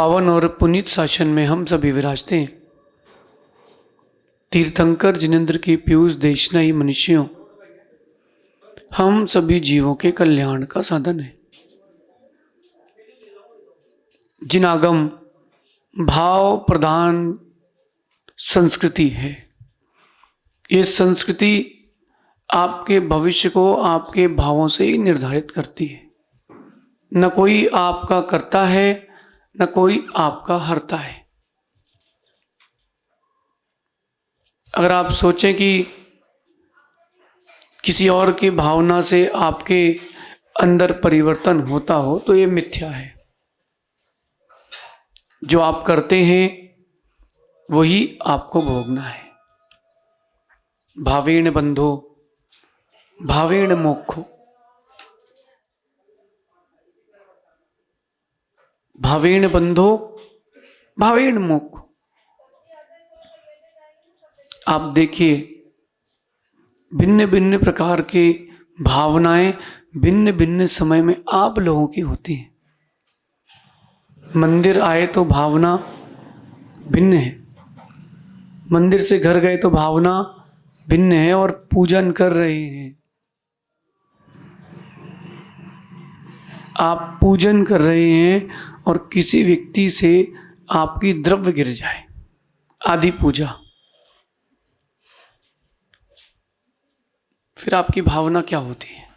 पावन और पुनीत शासन में हम सभी विराजते हैं। तीर्थंकर जिनेंद्र की पीयूष देशनाई मनुष्यों, हम सभी जीवों के कल्याण का साधन है। जिन आगम भाव प्रधान संस्कृति है, ये संस्कृति आपके भविष्य को आपके भावों से ही निर्धारित करती है। न कोई आपका करता है, न कोई आपका हरता है। अगर आप सोचें कि किसी और की भावना से आपके अंदर परिवर्तन होता हो, तो ये मिथ्या है। जो आप करते हैं वही आपको भोगना है। भावेण बंधो भावेण मोक्षो, भावेण बंधो भावेण मोक्षो। आप देखिए, भिन्न भिन्न प्रकार की भावनाएं भिन्न भिन्न समय में आप लोगों की होती हैं। मंदिर आए तो भावना भिन्न है, मंदिर से घर गए तो भावना भिन्न है, और पूजन कर रहे हैं, आप पूजन कर रहे हैं और किसी व्यक्ति से आपकी द्रव्य गिर जाए, आदि पूजा, फिर आपकी भावना क्या होती है?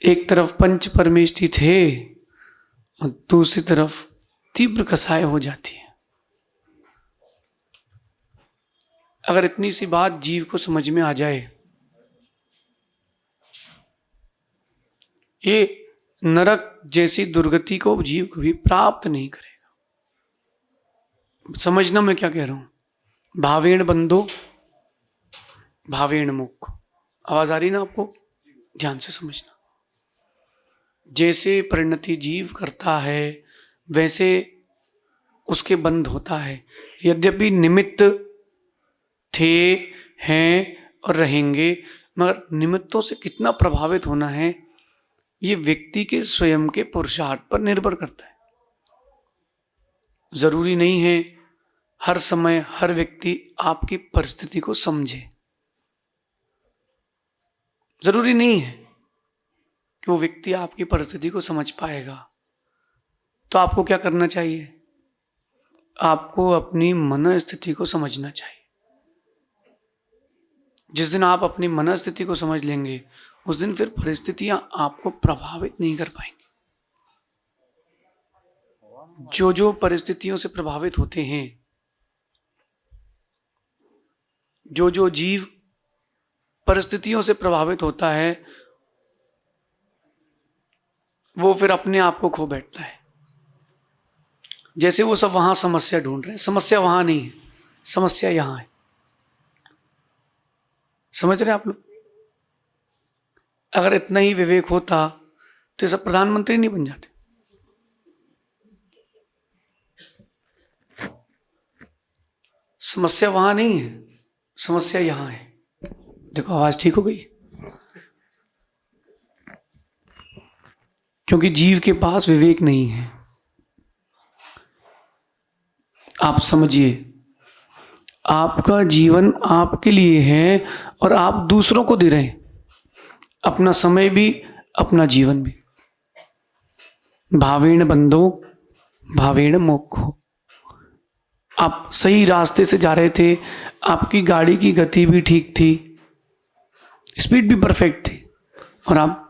एक तरफ पंच परमेष्ठी थे और दूसरी तरफ तीव्र कसाय हो जाती है। अगर इतनी सी बात जीव को समझ में आ जाए, ये नरक जैसी दुर्गति को जीव कभी प्राप्त नहीं करेगा। समझना मैं क्या कह रहा हूं। भावेण बंधो भावेण मोक्ष। आवाज आ रही ना आपको? ध्यान से समझना। जैसे परिणति जीव करता है वैसे उसके बंध होता है। यद्यपि निमित्त थे, हैं और रहेंगे, मगर निमित्तों से कितना प्रभावित होना है ये व्यक्ति के स्वयं के पुरुषार्थ पर निर्भर करता है। जरूरी नहीं है हर समय हर व्यक्ति आपकी परिस्थिति को समझे। जरूरी नहीं है कि वो व्यक्ति आपकी परिस्थिति को समझ पाएगा। तो आपको क्या करना चाहिए? आपको अपनी मन स्थिति को समझना चाहिए। जिस दिन आप अपनी मन स्थिति को समझ लेंगे, उस दिन फिर परिस्थितियां आपको प्रभावित नहीं कर पाएंगी। जो जो परिस्थितियों से प्रभावित होते हैं, जो जो जीव परिस्थितियों से प्रभावित होता है, वो फिर अपने आप को खो बैठता है। जैसे वो सब वहां समस्या ढूंढ रहे हैं। समस्या वहां नहीं है, समस्या यहां है। समझ रहे हैं आप लोग? अगर इतना ही विवेक होता तो ये सब प्रधानमंत्री नहीं बन जाते। समस्या वहां नहीं है, समस्या यहां है। देखो आवाज ठीक हो गई? क्योंकि जीव के पास विवेक नहीं है। आप समझिए, आपका जीवन आपके लिए है और आप दूसरों को दे रहे हैं, अपना समय भी अपना जीवन भी। भावेण बंधो भावेण मोक्षो। आप सही रास्ते से जा रहे थे, आपकी गाड़ी की गति भी ठीक थी, स्पीड भी परफेक्ट थी, और आप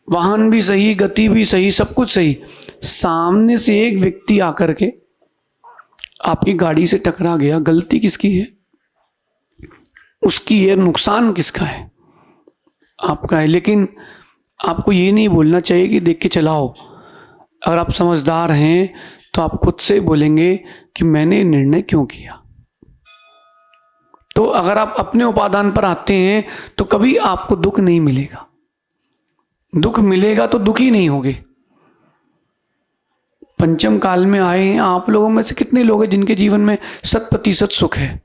वाहन भी सही, गति भी सही, सब कुछ सही। सामने से एक व्यक्ति आकर के आपकी गाड़ी से टकरा गया। गलती किसकी है? उसकी है। नुकसान किसका है? आपका है। लेकिन आपको ये नहीं बोलना चाहिए कि देख के चलाओ। अगर आप समझदार हैं तो आप खुद से बोलेंगे कि मैंने निर्णय क्यों किया। तो अगर आप अपने उपादान पर आते हैं तो कभी आपको दुख नहीं मिलेगा। दुख मिलेगा तो दुखी नहीं होगे। पंचम काल में आए हैं आप लोगों में से कितने लोग हैं जिनके जीवन में 100% सुख है?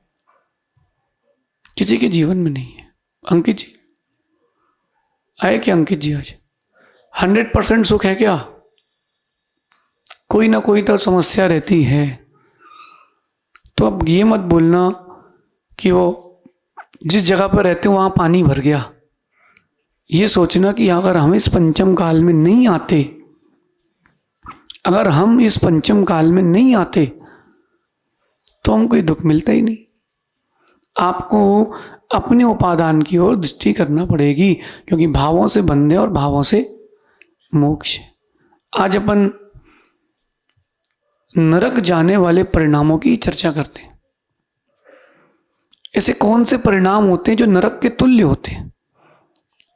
किसी के जीवन में नहीं है। अंकित जी आए क्या? अंकित जी आज 100% सुख है क्या? कोई ना कोई तो समस्या रहती है। तो अब ये मत बोलना कि वो जिस जगह पर रहते हो वहाँ पानी भर गया। ये सोचना कि अगर हम इस पंचम काल में नहीं आते, अगर हम इस पंचम काल में नहीं आते तो हमको कोई दुख मिलता ही नहीं। आपको अपने उपादान की ओर दृष्टि करना पड़ेगी, क्योंकि भावों से बंधे और भावों से मोक्ष। आज अपन नरक जाने वाले परिणामों की चर्चा करते हैं। ऐसे कौन से परिणाम होते हैं जो नरक के तुल्य होते हैं?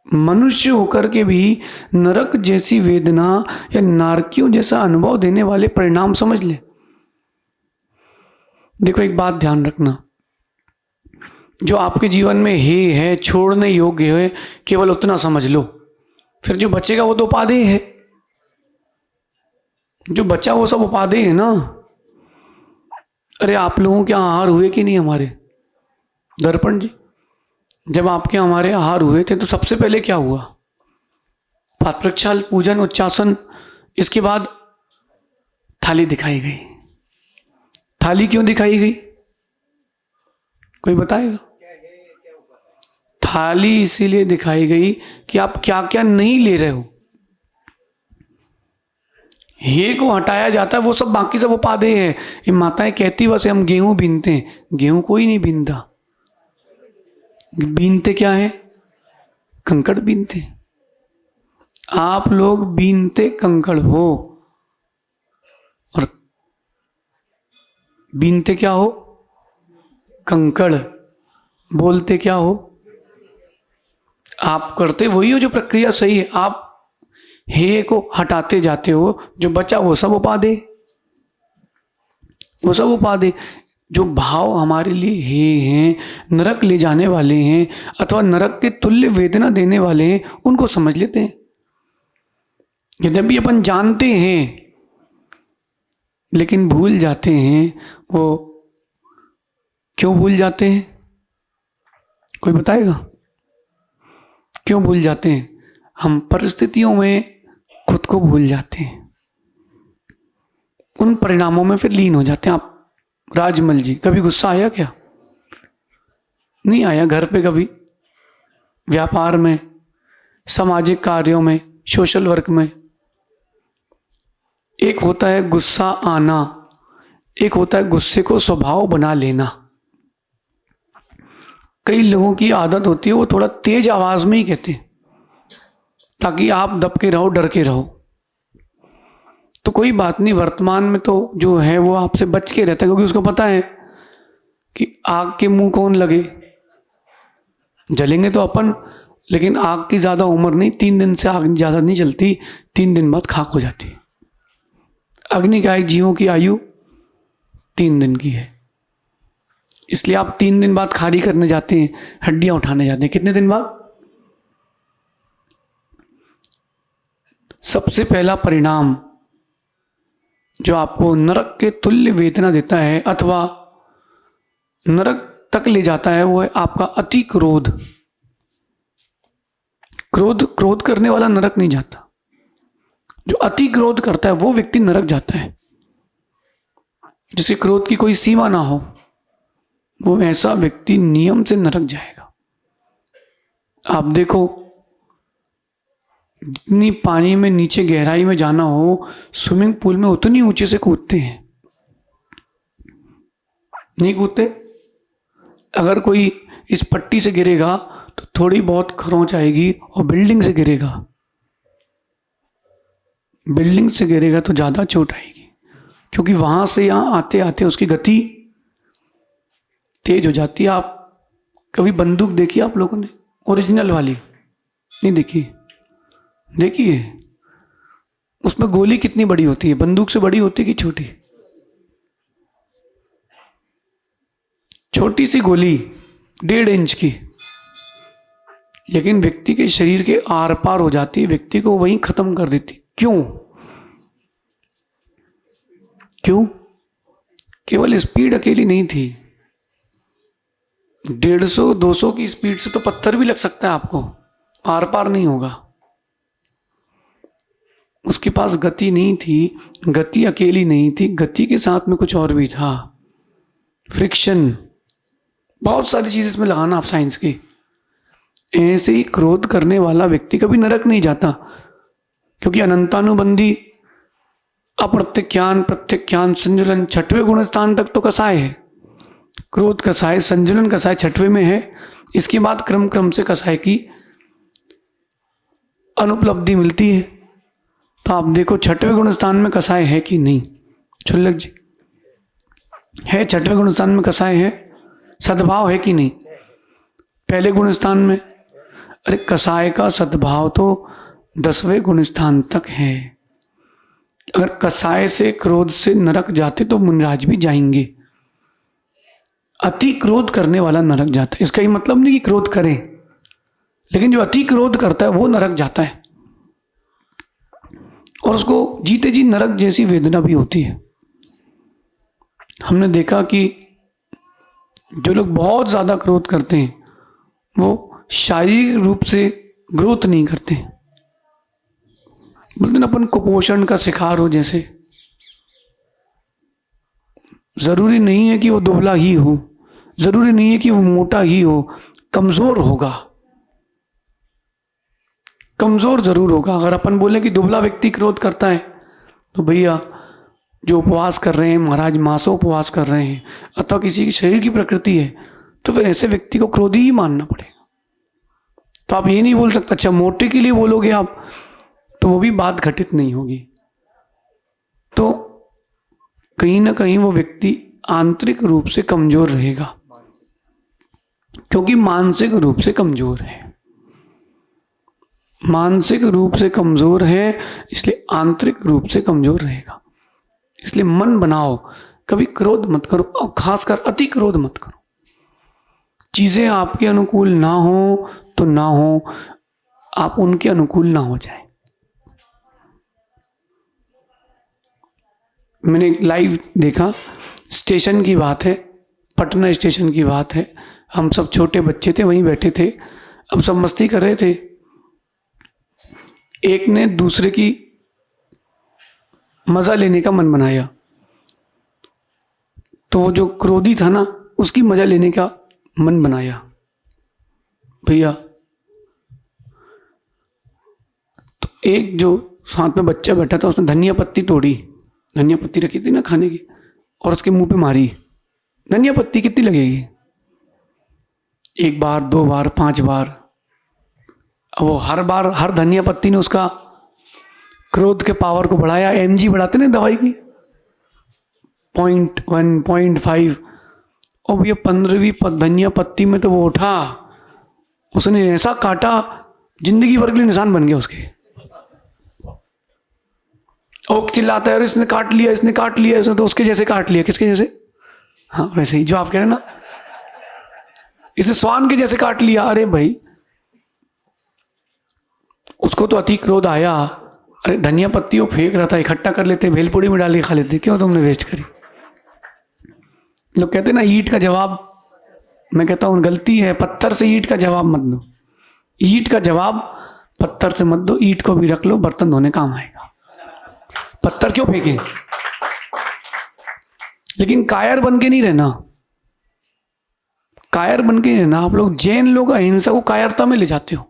मनुष्य होकर के भी नरक जैसी वेदना या नारकियों जैसा अनुभव देने वाले परिणाम समझ ले। देखो, एक बात ध्यान रखना, जो आपके जीवन में है छोड़ने योग्य है, केवल उतना समझ लो। फिर जो बचेगा वो तो उपादेय है। जो बचा वो सब उपादेय है ना। अरे आप लोगों के आहार हुए कि नहीं? हमारे दर्पण जी, जब आपके हमारे आहार हुए थे तो सबसे पहले क्या हुआ? पात्र प्रक्षाल, पूजन, उच्चासन, इसके बाद थाली दिखाई गई। थाली क्यों दिखाई गई? कोई बताएगा? थाली इसीलिए दिखाई गई कि आप क्या क्या नहीं ले रहे हो। हे को हटाया जाता है, वो सब बाकी सब उपादेय है। ये माताएं कहती वैसे हम गेहूं बीनते हैं, गेहूं कोई नहीं बीनता। बीनते क्या है? कंकड़ बीनते। आप लोग बीनते कंकड़ हो और बीनते क्या हो? कंकड़। बोलते क्या हो? आप करते वही हो जो प्रक्रिया सही है। आप हे को हटाते जाते हो, जो बचा वो सब उपादेय, वो सब उपादेय। जो भाव हमारे लिए हे हैं, नरक ले जाने वाले हैं अथवा नरक के तुल्य वेदना देने वाले हैं, उनको समझ लेते हैं। यद्यपि अपन जानते हैं लेकिन भूल जाते हैं। वो क्यों भूल जाते हैं? कोई बताएगा क्यों भूल जाते हैं? हम परिस्थितियों में खुद को भूल जाते हैं, उन परिणामों में फिर लीन हो जाते हैं। आप राजमल जी, कभी गुस्सा आया क्या? नहीं आया। घर पे कभी, व्यापार में, सामाजिक कार्यों में, सोशल वर्क में। एक होता है गुस्सा आना, एक होता है गुस्से को स्वभाव बना लेना। कई लोगों की आदत होती है वो थोड़ा तेज आवाज में ही कहते हैं ताकि आप दब के रहो, डर के रहो। तो कोई बात नहीं, वर्तमान में तो जो है वो आपसे बच के रहता है, क्योंकि उसको पता है कि आग के मुंह कौन लगे। जलेंगे तो अपन, लेकिन आग की ज्यादा उम्र नहीं। 3 दिन से आग ज्यादा नहीं जलती, 3 दिन बाद खाक हो जाती है। अग्निकायिक जीवों की आयु 3 दिन की है, इसलिए आप 3 दिन बाद खाली करने जाते हैं, हड्डियां उठाने जाते हैं। कितने दिन बाद? सबसे पहला परिणाम जो आपको नरक के तुल्य वेदना देता है अथवा नरक तक ले जाता है, वो है आपका अति क्रोध। क्रोध करने वाला नरक नहीं जाता। जो अति क्रोध करता है वो व्यक्ति नरक जाता है। जिसके क्रोध की कोई सीमा ना हो, वो ऐसा व्यक्ति नियम से नरक जाएगा। आप देखो, जितनी पानी में नीचे गहराई में जाना हो, स्विमिंग पूल में उतनी ऊंचे से कूदते हैं, नहीं कूदते? अगर कोई इस पट्टी से गिरेगा तो थोड़ी बहुत खरोंच आएगी, और बिल्डिंग से गिरेगा, बिल्डिंग से गिरेगा तो ज्यादा चोट आएगी, क्योंकि वहां से यहां आते आते उसकी गति तेज हो जाती है। आप कभी बंदूक देखी आप लोगों ने? ओरिजिनल वाली नहीं देखी? देखिए उसमें गोली कितनी बड़ी होती है, बंदूक से बड़ी होती है कि छोटी? छोटी सी गोली 1.5 इंच की, लेकिन व्यक्ति के शरीर के आर पार हो जाती है, व्यक्ति को वहीं खत्म कर देती। क्यों? क्यों? केवल स्पीड अकेली नहीं थी, 150-200 की स्पीड से तो पत्थर भी लग सकता है आपको, आर पार नहीं होगा। उसके पास गति नहीं थी, गति अकेली नहीं थी, गति के साथ में कुछ और भी था, फ्रिक्शन, बहुत सारी चीज़ इसमें लगाना आप साइंस की। ऐसे ही क्रोध करने वाला व्यक्ति कभी नरक नहीं जाता, क्योंकि अनंतानुबंधी अप्रत्याख्यान प्रत्याख्यान संजुलन 6वें गुण स्थान तक तो कसाय है, क्रोध कसाय, संजुलन कसाय 6वें में है। इसके बाद क्रम क्रम से कसाय की अनुपलब्धि मिलती है। तो आप देखो 6वें गुण स्थान में कसाय है कि नहीं, छुल्लक जी है? 6वें गुण स्थान में कसाय है, सद्भाव है कि नहीं? पहले गुण स्थान में, अरे कसाय का सद्भाव तो 10वें गुण स्थान तक है। अगर कसाय से क्रोध से नरक जाते तो मुनिराज भी जाएंगे। अति क्रोध करने वाला नरक जाता है। इसका ये मतलब नहीं कि क्रोध करें, लेकिन जो अति क्रोध करता है वो नरक जाता है, और उसको जीते जी नरक जैसी वेदना भी होती है। हमने देखा कि जो लोग बहुत ज्यादा क्रोध करते हैं वो शारीरिक रूप से ग्रोथ नहीं करते, बोलते ना अपन कुपोषण का शिकार हो जैसे। जरूरी नहीं है कि वो दुबला ही हो, जरूरी नहीं है कि वो मोटा ही हो, कमजोर होगा, कमजोर जरूर होगा। अगर अपन बोले कि दुबला व्यक्ति क्रोध करता है तो भैया जो उपवास कर रहे हैं महाराज, मासों उपवास कर रहे हैं, अथवा किसी की शरीर की प्रकृति है, तो फिर ऐसे व्यक्ति को क्रोधी ही मानना पड़ेगा। तो आप ये नहीं बोल सकते अच्छा मोटे के लिए बोलोगे आप, तो वो भी बात घटित नहीं होगी। तो कहीं ना कहीं वो व्यक्ति आंतरिक रूप से कमजोर रहेगा, क्योंकि मानसिक रूप से कमजोर है, मानसिक रूप से कमजोर है, इसलिए आंतरिक रूप से कमजोर रहेगा। इसलिए मन बनाओ, कभी क्रोध मत करो, और खासकर अति क्रोध मत करो। चीजें आपके अनुकूल ना हो तो ना हो, आप उनके अनुकूल ना हो जाए। मैंने लाइव देखा, स्टेशन की बात है, पटना स्टेशन की बात है। हम सब छोटे बच्चे थे, वहीं बैठे थे, अब सब मस्ती कर रहे थे। एक ने दूसरे की मजा लेने का मन बनाया, तो वो जो क्रोधी था ना उसकी मजा लेने का मन बनाया। भैया तो एक जो साथ में बच्चा बैठा था उसने धनिया पत्ती तोड़ी, धनिया पत्ती रखी थी ना खाने की, और उसके मुंह पे मारी। धनिया पत्ती कितनी लगेगी? 1 बार 2 बार 5 बार। अब वो हर बार हर धनिया पत्ती ने उसका क्रोध के पावर को बढ़ाया। mg बढ़ाते ना दवाई की, 0.1 0.5, और भैया 15वीं धनिया पत्ती में तो वो उठा, उसने ऐसा काटा जिंदगी भर के लिए निशान बन गया उसके। और चिल्लाता है इसने काट लिया, इसने काट लिया, इसने तो उसके जैसे काट लिया। किसके जैसे? हाँ वैसे ही जो आप कह रहे हैं ना, इसने स्वान के जैसे काट लिया। अरे भाई उसको तो अति क्रोध आया, अरे धनिया पत्ती वो फेंक रहा था, इकट्ठा कर लेते, भेलपुड़ी में डाल के खा लेते, क्यों तुमने वेस्ट करी? लोग कहते हैं ना ईंट का जवाब, मैं कहता हूं गलती है, पत्थर से ईंट का जवाब मत दो, ईंट का जवाब पत्थर से मत दो, ईंट को भी रख लो, बर्तन धोने काम आएगा। पत्थर क्यों फेंकें? लेकिन कायर बन के नहीं रहना, कायर बन के नहीं रहना। आप लोग जैन लोग अहिंसा को कायरता में ले जाते हो,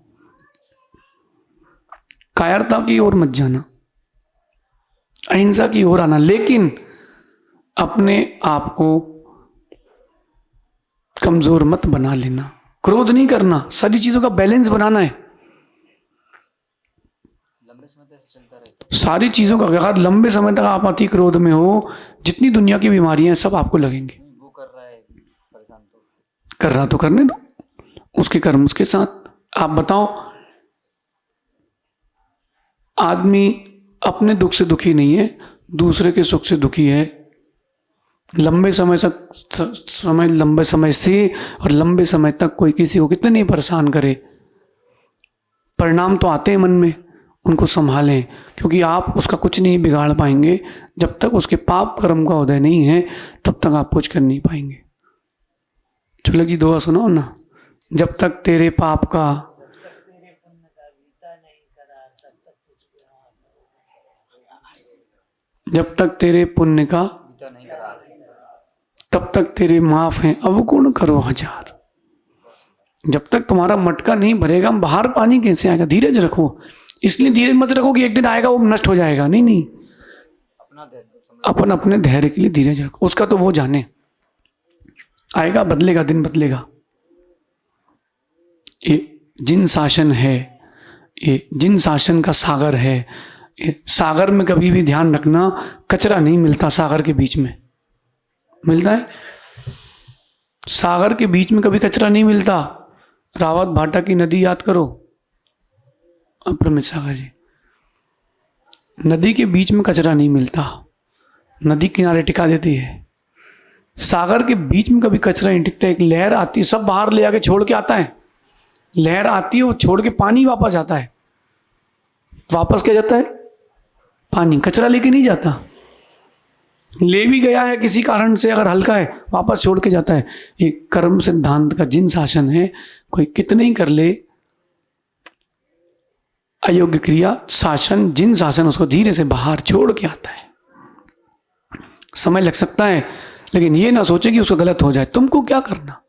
कायरता की ओर मत जाना, अहिंसा की ओर आना। लेकिन अपने आप को कमजोर मत बना लेना, क्रोध नहीं करना, सारी चीजों का बैलेंस बनाना है। सारी चीजों का अगर लंबे समय तक आप अति क्रोध में हो, जितनी दुनिया की बीमारियां सब आपको लगेंगी। वो कर रहा है परेशान, तो कर रहा तो करने दो, उसके कर्म उसके साथ। आप बताओ, आदमी अपने दुख से दुखी नहीं है, दूसरे के सुख से दुखी है। लंबे समय से और लंबे समय तक कोई किसी को कितने नहीं परेशान करे, परिणाम तो आते हैं मन में, उनको संभालें, क्योंकि आप उसका कुछ नहीं बिगाड़ पाएंगे। जब तक उसके पाप कर्म का उदय नहीं है तब तक आप कुछ कर नहीं पाएंगे। चलो जी दुआ सुनाओ ना, जब तक तेरे पाप का, जब तक तेरे पुण्य का तो नहीं करा रहे। तब तक तेरे माफ हैं, अवगुण करो हजार। जब तक तुम्हारा मटका नहीं भरेगा बाहर पानी कैसे आएगा? धीरज रखो। इसलिए धीरज मत रखो कि एक दिन आएगा वो नष्ट हो जाएगा, नहीं नहीं। अपना धैर्य समझ अपन अपने धैर्य के लिए धीरज रखो, उसका तो वो जाने। आएगा, बदलेगा, दिन बदलेगा। ये जिन शासन है, ये जिन शासन का सागर है। ये सागर में कभी भी ध्यान रखना, कचरा नहीं मिलता सागर के बीच में। मिलता है? सागर के बीच में कभी कचरा नहीं मिलता। रावत भाटा की नदी याद करो, अप्रमित सागर जी। नदी के बीच में कचरा नहीं मिलता, नदी किनारे टिका देती है। सागर के बीच में कभी कचरा नहीं टिकता। एक लहर आती है, सब बाहर ले आके छोड़ के आता है। लहर आती है, वो छोड़ के पानी वापस आता है। वापस क्या जाता है? पानी। कचरा लेके नहीं जाता। ले भी गया है किसी कारण से, अगर हल्का है वापस छोड़ के जाता है। ये कर्म सिद्धांत का जिन शासन है, कोई कितने ही कर ले अयोग्य क्रिया, शासन जिन शासन उसको धीरे से बाहर छोड़ के आता है। समय लग सकता है, लेकिन ये ना सोचे कि उसको गलत हो जाए। तुमको क्या करना?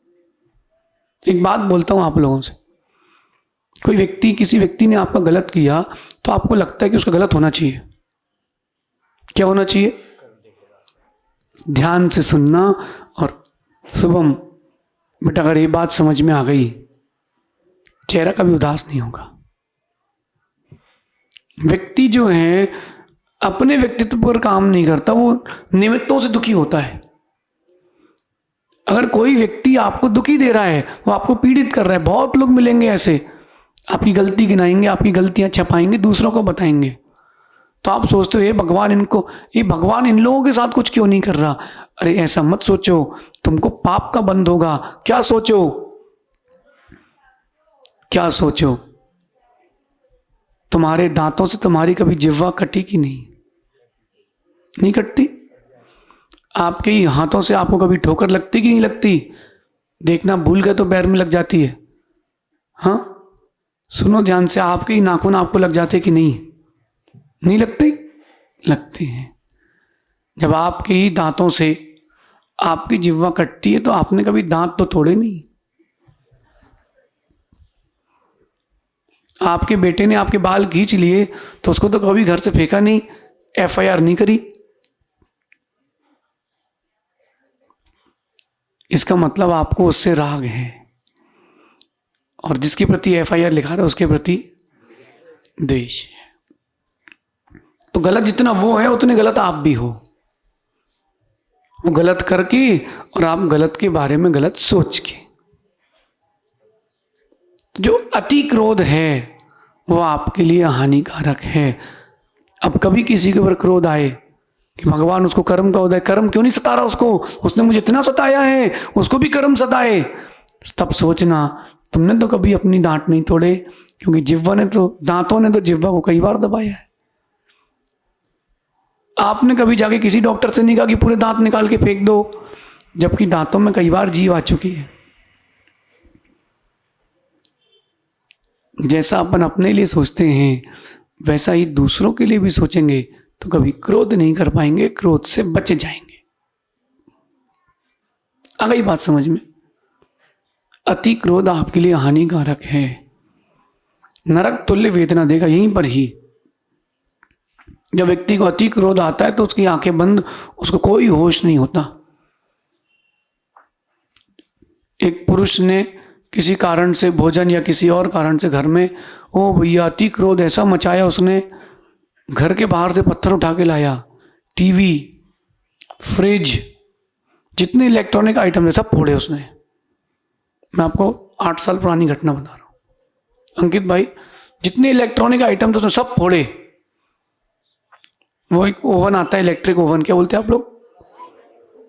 एक बात बोलता हूं आप लोगों से, कोई व्यक्ति, किसी व्यक्ति ने आपका गलत किया तो आपको लगता है कि उसका गलत होना चाहिए। क्या होना चाहिए? ध्यान से सुनना। और शुभम बेटा, अगर ये बात समझ में आ गई, चेहरा कभी उदास नहीं होगा। व्यक्ति जो है अपने व्यक्तित्व पर काम नहीं करता, वो निमित्तों से दुखी होता है। अगर कोई व्यक्ति आपको दुखी दे रहा है, वो आपको पीड़ित कर रहा है, बहुत लोग मिलेंगे ऐसे, आपकी गलती गिनाएंगे, आपकी गलतियां छपाएंगे, दूसरों को बताएंगे, तो आप सोचते हो ये भगवान इनको, ये भगवान इन लोगों के साथ कुछ क्यों नहीं कर रहा? अरे ऐसा मत सोचो, तुमको पाप का बंध होगा। क्या सोचो? क्या सोचो? तुम्हारे दांतों से तुम्हारी कभी जिह्वा कटी कि नहीं? नहीं कटती। आपके ही हाथों से आपको कभी ठोकर लगती कि नहीं लगती? देखना भूल गए तो पैर में लग जाती है। हाँ, सुनो ध्यान से, आपके ही नाखून आपको लग जाते कि नहीं? नहीं लगती? लगती हैं। जब आपके ही दांतों से आपकी जिह्वा कटती है तो आपने कभी दांत तो तोड़े नहीं। आपके बेटे ने आपके बाल खींच लिए तो उसको तो कभी घर से फेंका नहीं, FIR नहीं करी। इसका मतलब आपको उससे राग है, और जिसके प्रति FIR लिखा रहा है उसके प्रति द्वेष है। तो गलत जितना वो है उतने गलत आप भी हो। वो गलत करके और आप गलत के बारे में गलत सोच के। जो अति क्रोध है वो आपके लिए हानिकारक है। अब कभी किसी के ऊपर क्रोध आए कि भगवान उसको कर्म का उदय, कर्म क्यों नहीं सता रहा उसको, उसने मुझे इतना सताया है, उसको भी कर्म सताए, तब सोचना तुमने तो कभी अपनी डांट नहीं तोड़े, क्योंकि जिह्वा ने तो, दांतों ने तो जिह्वा को कई बार दबाया है। आपने कभी जाके किसी डॉक्टर से नहीं कहा कि पूरे दांत निकाल के फेंक दो, जबकि दांतों में कई बार जीव आ चुकी है। जैसा अपन अपने लिए सोचते हैं वैसा ही दूसरों के लिए भी सोचेंगे तो कभी क्रोध नहीं कर पाएंगे, क्रोध से बच जाएंगे। आ गई बात समझ में? अति क्रोध आपके लिए हानिकारक है, नरक तुल्य वेदना देगा यहीं पर ही। जब व्यक्ति को अति क्रोध आता है तो उसकी आंखें बंद, उसको कोई होश नहीं होता। एक पुरुष ने किसी कारण से, भोजन या किसी और कारण से घर में, ओ भैया अति क्रोध ऐसा मचाया उसने, घर के बाहर से पत्थर उठा के लाया, टीवी, फ्रिज, जितने इलेक्ट्रॉनिक आइटम थे सब फोड़े उसने। मैं आपको 8 साल पुरानी घटना बता रहा हूँ अंकित भाई, जितने इलेक्ट्रॉनिक आइटम थे उसने सब फोड़े। वो एक ओवन आता है, इलेक्ट्रिक ओवन, क्या बोलते हैं आप लोग,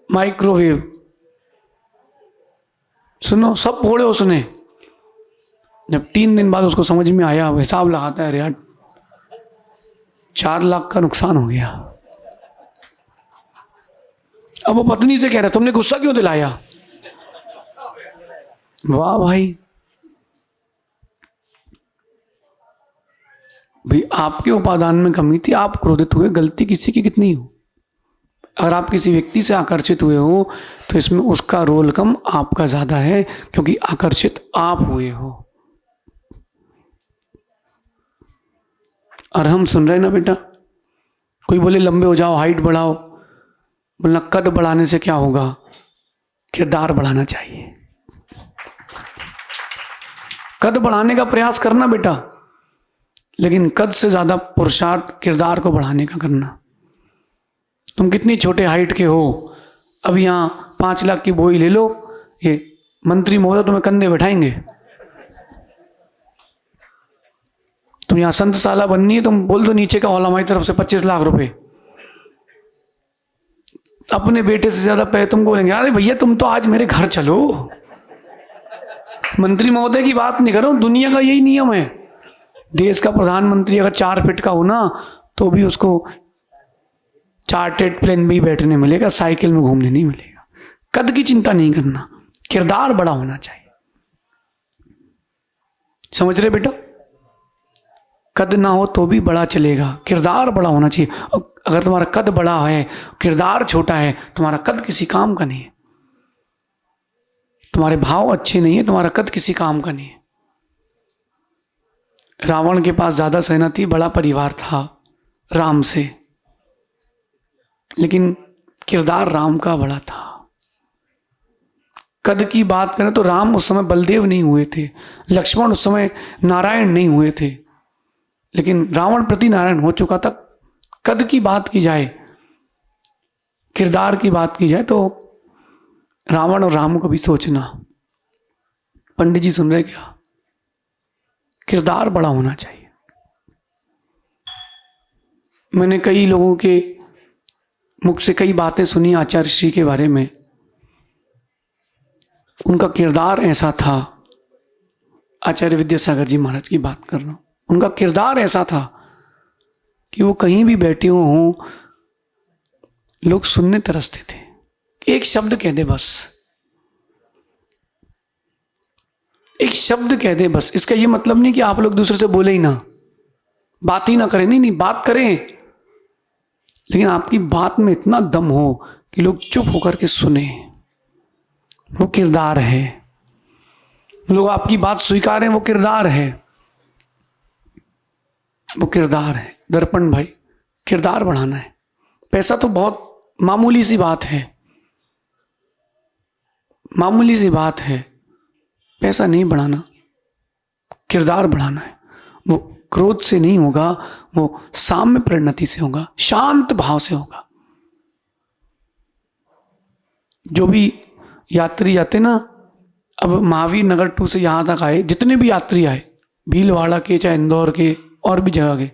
माइक्रोवेव, सुनो, सब फोड़े उसने। जब 3 दिन बाद उसको समझ में आया, हिसाब लगाता है, अरे यार 4 लाख का नुकसान हो गया। अब वो पत्नी से कह रहा, तुमने गुस्सा क्यों दिलाया? वाह भाई, भाई आपके उपादान में कमी थी, आप क्रोधित हुए, गलती किसी की कितनी हो? अगर आप किसी व्यक्ति से आकर्षित हुए हो तो इसमें उसका रोल कम, आपका ज़्यादा है, क्योंकि आकर्षित आप हुए हो। और हम सुन रहे ना बेटा, कोई बोले लंबे हो जाओ, हाइट बढ़ाओ, बोलना कद बढ़ाने से क्या होगा, किरदार बढ़ाना चाहिए। कद बढ़ाने का प्रयास करना बेटा, लेकिन कद से ज्यादा पुरुषार्थ किरदार को बढ़ाने का करना। तुम कितनी छोटे हाइट के हो, अब यहां 5 लाख की बोई ले लो, ये मंत्री महोदय तुम्हें कंधे बैठाएंगे। तुम यहां संतशाला बननी है, तुम बोल दो नीचे का हॉल हमारी तरफ से 25 लाख रुपए, अपने बेटे से ज्यादा पैसे तुमको बोलेंगे। अरे भैया तुम तो आज मेरे घर चलो। मंत्री महोदय की बात नहीं करो, दुनिया का यही नियम है। देश का प्रधानमंत्री अगर 4 फीट का हो ना, तो भी उसको चार्टेड प्लेन में ही बैठने मिलेगा, साइकिल में घूमने नहीं मिलेगा। कद की चिंता नहीं करना, किरदार बड़ा होना चाहिए। समझ रहे बेटा? कद ना हो तो भी बड़ा चलेगा, किरदार बड़ा होना चाहिए। और अगर तुम्हारा कद बड़ा है, किरदार छोटा है, तुम्हारा कद किसी काम का नहीं है। तुम्हारे भाव अच्छे नहीं है, तुम्हारा कद किसी काम का नहीं है। रावण के पास ज्यादा सेना थी, बड़ा परिवार था राम से, लेकिन किरदार राम का बड़ा था। कद की बात करें तो राम उस समय बलदेव नहीं हुए थे, लक्ष्मण उस समय नारायण नहीं हुए थे, लेकिन रावण प्रति नारायण हो चुका था। कद की बात की जाए, किरदार की बात की जाए, तो रावण और राम को भी सोचना। पंडित जी सुन रहे क्या? किरदार बड़ा होना चाहिए। मैंने कई लोगों के मुख से कई बातें सुनी आचार्य श्री के बारे में। उनका किरदार ऐसा था, आचार्य विद्यासागर जी महाराज की बात कर रहा हूं, उनका किरदार ऐसा था कि वो कहीं भी बैठे हों, लोग सुनने तरसते थे। एक शब्द कह दे बस, एक शब्द कह दे बस। इसका ये मतलब नहीं कि आप लोग दूसरे से बोले ही ना, बात ही ना करें, नहीं नहीं, बात करें, लेकिन आपकी बात में इतना दम हो कि लोग चुप होकर के सुने। वो किरदार है। लोग आपकी बात स्वीकारें, वो किरदार है, वो किरदार है। दर्पण भाई, किरदार बढ़ाना है। पैसा तो बहुत मामूली सी बात है, मामूली सी बात है। पैसा नहीं बढ़ाना, किरदार बढ़ाना है। वो क्रोध से नहीं होगा, वो साम्य परिणति से होगा, शांत भाव से होगा। जो भी यात्री आते ना, अब महावीर नगर 2 से यहां तक आए, जितने भी यात्री आए, भीलवाड़ा के चाहे इंदौर के और भी जगह के,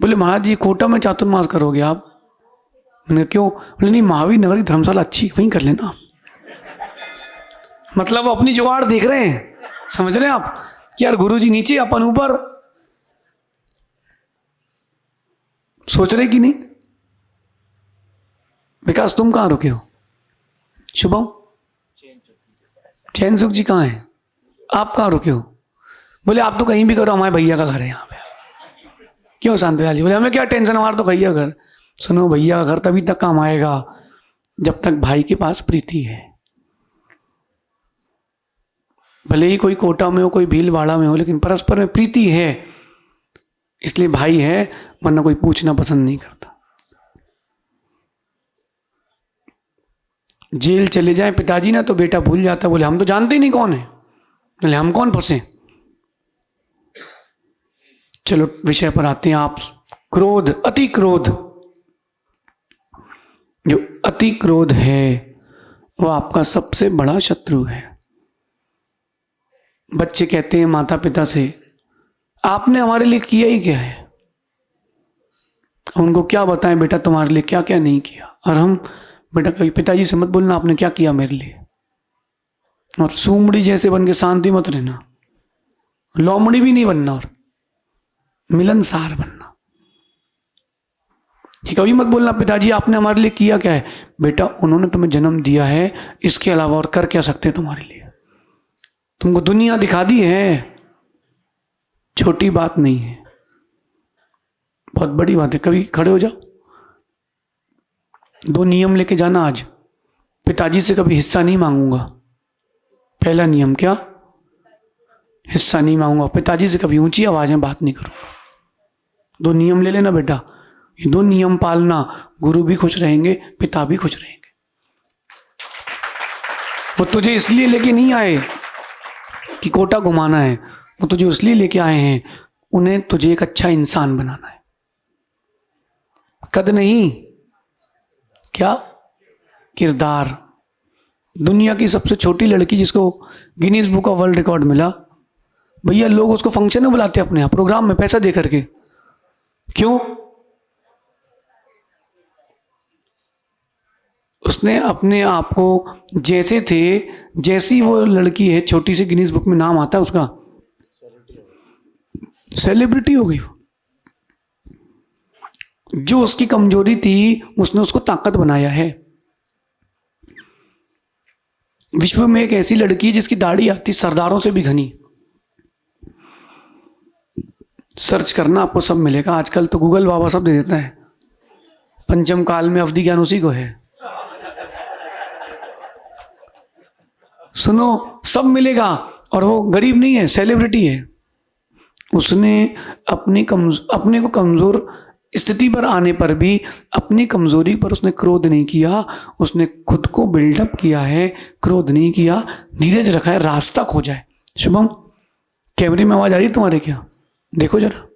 बोले महाराज जी कोटा में चातुर्मास करोगे आप? मैंने क्यों? बोले नहीं, महावीर नगर की धर्मशाला अच्छी, वहीं कर लेना। मतलब वो अपनी जुगाड़ देख रहे हैं, समझ रहे हैं आप कि यार गुरु जी नीचे अपन ऊपर। सोच रहे कि नहीं? विकास तुम कहां रुके हो? शुभम, चैन सुख जी कहां हैं? आप कहां रुके हो? बोले आप तो कहीं भी करो, हमारे भैया का घर है यहाँ पे। क्यों शांतिलाल जी? बोले हमें क्या टेंशन, हमारा तो भैया घर। सुनो, भैया का घर तभी तक काम आएगा जब तक भाई के पास प्रीति है। भले ही कोई कोटा में हो, कोई भीलवाड़ा में हो, लेकिन परस्पर में प्रीति है, इसलिए भाई है, वरना कोई पूछना पसंद नहीं करता। जेल चले जाए पिताजी ना, तो बेटा भूल जाता, बोले हम तो जानते ही नहीं कौन है। बोले हम कौन फंसे? चलो विषय पर आते हैं। आप क्रोध, अति क्रोध, जो अति क्रोध है वो आपका सबसे बड़ा शत्रु है। बच्चे कहते हैं माता पिता से, आपने हमारे लिए किया ही क्या है? उनको क्या बताएं बेटा तुम्हारे लिए क्या क्या नहीं किया। और हम बेटा कभी पिताजी से मत बोलना आपने क्या किया मेरे लिए, और सूमड़ी जैसे बन के शांति मत रहना, लोमड़ी भी नहीं बनना, और मिलनसार बनना। कि कभी मत बोलना पिताजी आपने हमारे लिए किया क्या है। बेटा उन्होंने तुम्हें जन्म दिया है, इसके अलावा और कर क्या सकते हैं तुम्हारे लिए? तुमको दुनिया दिखा दी है, छोटी बात नहीं है, बहुत बड़ी बात है। कभी खड़े हो जाओ, 2 नियम लेके जाना आज। पिताजी से कभी हिस्सा नहीं मांगूंगा। पहला नियम क्या? हिस्सा नहीं मांगूंगा। पिताजी से कभी ऊंची आवाज में बात नहीं करूंगा। 2 नियम ले लेना बेटा। ये 2 नियम पालना, गुरु भी खुश रहेंगे, पिता भी खुश रहेंगे। वो तुझे इसलिए लेके नहीं आए कि कोटा घुमाना है, वो तुझे इसलिए लेके आए हैं, उन्हें तुझे एक अच्छा इंसान बनाना है। कद नहीं, क्या? किरदार। दुनिया की सबसे छोटी लड़की जिसको Guinness book of world record मिला, भैया लोग उसको फंक्शन में बुलाते हैं अपने यहाँ प्रोग्राम में पैसा दे करके। क्यों? उसने अपने आप को जैसे थे, जैसी वो लड़की है छोटी सी, गिनीज बुक में नाम आता है उसका, सेलिब्रिटी हो गई वो। जो उसकी कमजोरी थी उसने उसको ताकत बनाया है। विश्व में एक ऐसी लड़की जिसकी दाढ़ी आती सरदारों से भी घनी। सर्च करना, आपको सब मिलेगा। आजकल तो गूगल बाबा सब दे देता है। पंचम काल में अवधि ज्ञान उसी को है। सुनो, सब मिलेगा। और वो गरीब नहीं है, सेलिब्रिटी है। उसने अपने को कमजोर स्थिति पर आने पर भी अपनी कमजोरी पर उसने क्रोध नहीं किया। उसने खुद को बिल्डअप किया है, क्रोध नहीं किया, धीरज रखा है, रास्ता खोजा है। शुभम, कैमरे में आवाज आ रही है तुम्हारे? क्या देखो जरा।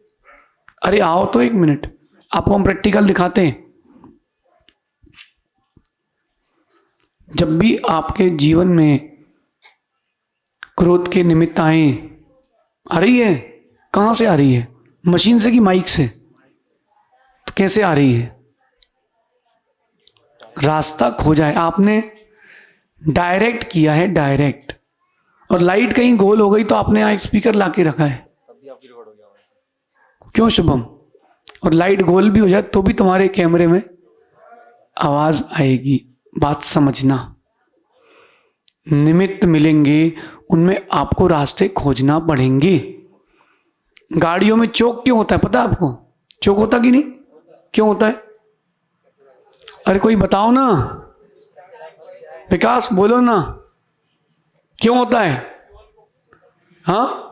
अरे आओ तो 1 मिनट, आपको हम प्रैक्टिकल दिखाते हैं। जब भी आपके जीवन में क्रोध के निमित्त आए, आ रही है? कहां से आ रही है? मशीन से कि माइक से? तो कैसे आ रही है? रास्ता खोजा है आपने, डायरेक्ट किया है, डायरेक्ट। और लाइट कहीं गोल हो गई तो आपने यहाँ एक स्पीकर लाके रखा है। क्यों शुभम? और लाइट गोल भी हो जाए तो भी तुम्हारे कैमरे में आवाज आएगी। बात समझना। निमित्त मिलेंगे, उनमें आपको रास्ते खोजना पड़ेंगे। गाड़ियों में चौक क्यों होता है पता है आपको? चौक होता कि नहीं? क्यों होता है? अरे कोई बताओ ना, विकास बोलो ना, क्यों होता है? हाँ,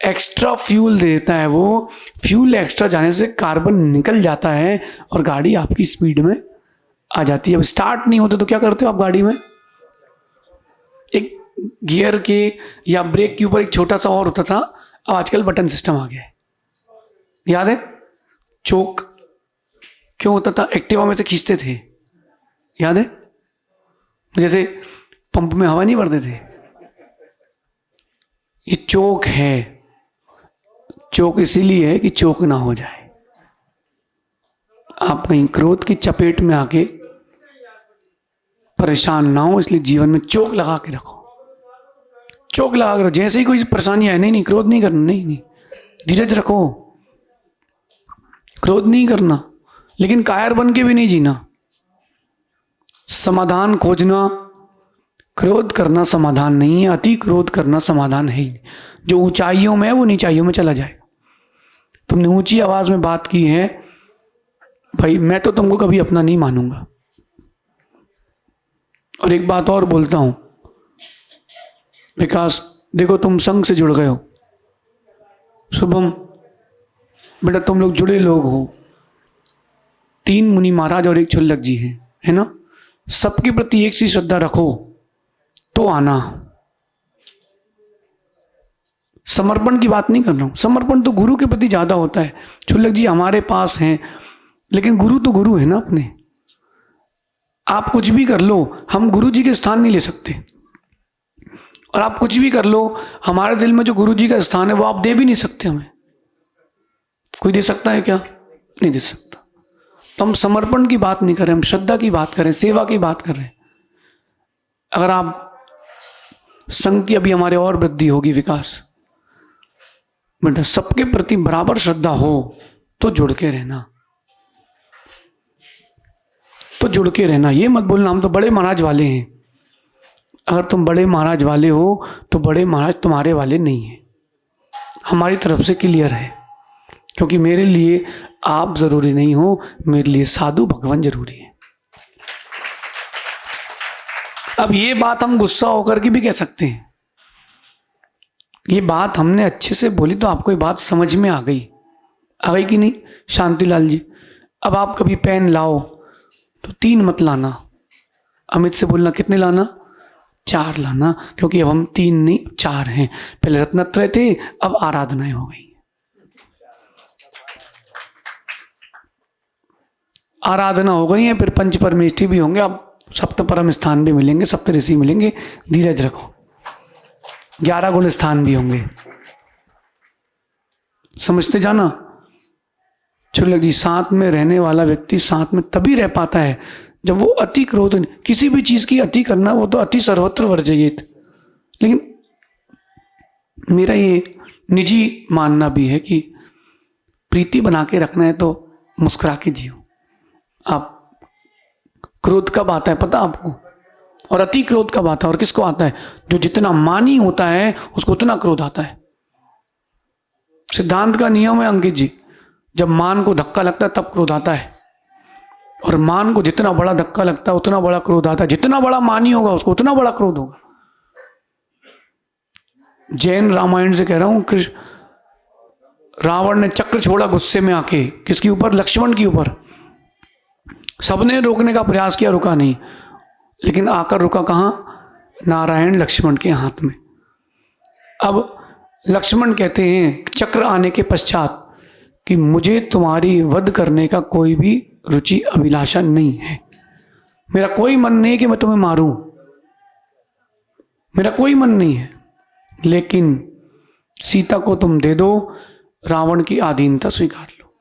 एक्स्ट्रा फ्यूल देता है। वो फ्यूल एक्स्ट्रा जाने से कार्बन निकल जाता है और गाड़ी आपकी स्पीड में आ जाती है। अब स्टार्ट नहीं होता तो क्या करते हो आप गाड़ी में? एक गियर के या ब्रेक के ऊपर एक छोटा सा और होता था, अब आजकल बटन सिस्टम आ गया है। याद है? चोक क्यों होता था? एक्टिवा में से खींचते थे, याद है? जैसे पंप में हवा नहीं भरते थे। ये चोक है। चोक इसीलिए है कि चोक ना हो जाए। आप कहीं क्रोध की चपेट में आके परेशान ना हो, इसलिए जीवन में चोक लगा के रखो। चोक लगा के रखो। जैसे ही कोई परेशानी आए, नहीं क्रोध नहीं करना, नहीं, धीरज रखो, क्रोध नहीं करना, लेकिन कायर बन के भी नहीं जीना। समाधान खोजना। क्रोध करना समाधान नहीं है, अति क्रोध करना समाधान है ही नहीं। जो ऊंचाइयों में है वो नीचाइयों में चला जाएगा। तुमने ऊंची आवाज में बात की है, भाई मैं तो तुमको कभी अपना नहीं मानूंगा। और एक बात और बोलता हूं विकास, देखो तुम संघ से जुड़ गए हो। शुभम बेटा, तुम लोग जुड़े लोग हो। 3 मुनि महाराज और 1 क्षुल्लक जी हैं, है ना? सबके प्रति एक सी श्रद्धा रखो तो आना। समर्पण की बात नहीं कर रहा हूं। समर्पण तो गुरु के प्रति ज्यादा होता है। क्षुल्लक जी हमारे पास हैं, लेकिन गुरु तो गुरु है ना अपने। आप कुछ भी कर लो, हम गुरु जी के स्थान नहीं ले सकते। और आप कुछ भी कर लो, हमारे दिल में जो गुरु जी का स्थान है वो आप दे भी नहीं सकते हमें। कोई दे सकता है क्या? नहीं दे सकता। तो हम समर्पण की बात नहीं कर रहे, हम श्रद्धा की बात कर रहे हैं, सेवा की बात कर रहे हैं। अगर आप संघ की अभी हमारे और वृद्धि होगी विकास, बेटा सबके प्रति बराबर श्रद्धा हो तो जुड़ के रहना, तो जुड़ के रहना। ये मत बोलना हम तो बड़े महाराज वाले हैं। अगर तुम बड़े महाराज वाले हो तो बड़े महाराज तुम्हारे वाले नहीं हैं। हमारी तरफ से क्लियर है, क्योंकि मेरे लिए आप जरूरी नहीं हो, मेरे लिए साधु भगवान जरूरी है। अब ये बात हम गुस्सा होकर के भी कह सकते हैं, ये बात हमने अच्छे से बोली तो आपको ये बात समझ में आ गई कि नहीं शांतिलाल जी? अब आप कभी पेन लाओ तो 3 मत लाना, अमित से बोलना कितने लाना, 4 लाना, क्योंकि अब हम 3 नहीं 4 हैं। पहले रत्नत्रय थे, अब आराधनाएं हो गई, आराधना हो गई है, फिर पंच परमेष्ठी भी होंगे, अब सप्त परम स्थान भी मिलेंगे, सप्त ऋषि मिलेंगे, धीरज रखो, 11 गुण स्थान भी होंगे, समझते जाना। चलो जी, साथ में रहने वाला व्यक्ति साथ में तभी रह पाता है जब वो अति क्रोध, किसी भी चीज की अति करना वो तो अति सर्वत्र वर्जयेत। लेकिन मेरा ये निजी मानना भी है कि प्रीति बना के रखना है तो मुस्कुरा के जियो। आप क्रोध कब आता है पता आपको, और अति क्रोध कब आता है और किसको आता है? जो जितना मानी होता है उसको उतना क्रोध आता है। सिद्धांत का नियम है अंकित जी, जब मान को धक्का लगता है तब क्रोध आता है, और मान को जितना बड़ा धक्का लगता है उतना बड़ा क्रोध आता है। जितना बड़ा मानी होगा उसको उतना बड़ा क्रोध होगा। जैन रामायण से कह रहा हूं, कृष्ण रावण ने चक्र छोड़ा गुस्से में आके, किसके ऊपर? लक्ष्मण के ऊपर। सबने रोकने का प्रयास किया, रुका नहीं, लेकिन आकर रुका कहां? नारायण लक्ष्मण के हाथ में। अब लक्ष्मण कहते हैं चक्र आने के पश्चात कि मुझे तुम्हारी वध करने का कोई भी रुचि अभिलाषा नहीं है, मेरा कोई मन नहीं है कि मैं तुम्हें मारूं, मेरा कोई मन नहीं है, लेकिन सीता को तुम दे दो, रावण की अधीनता स्वीकार लो,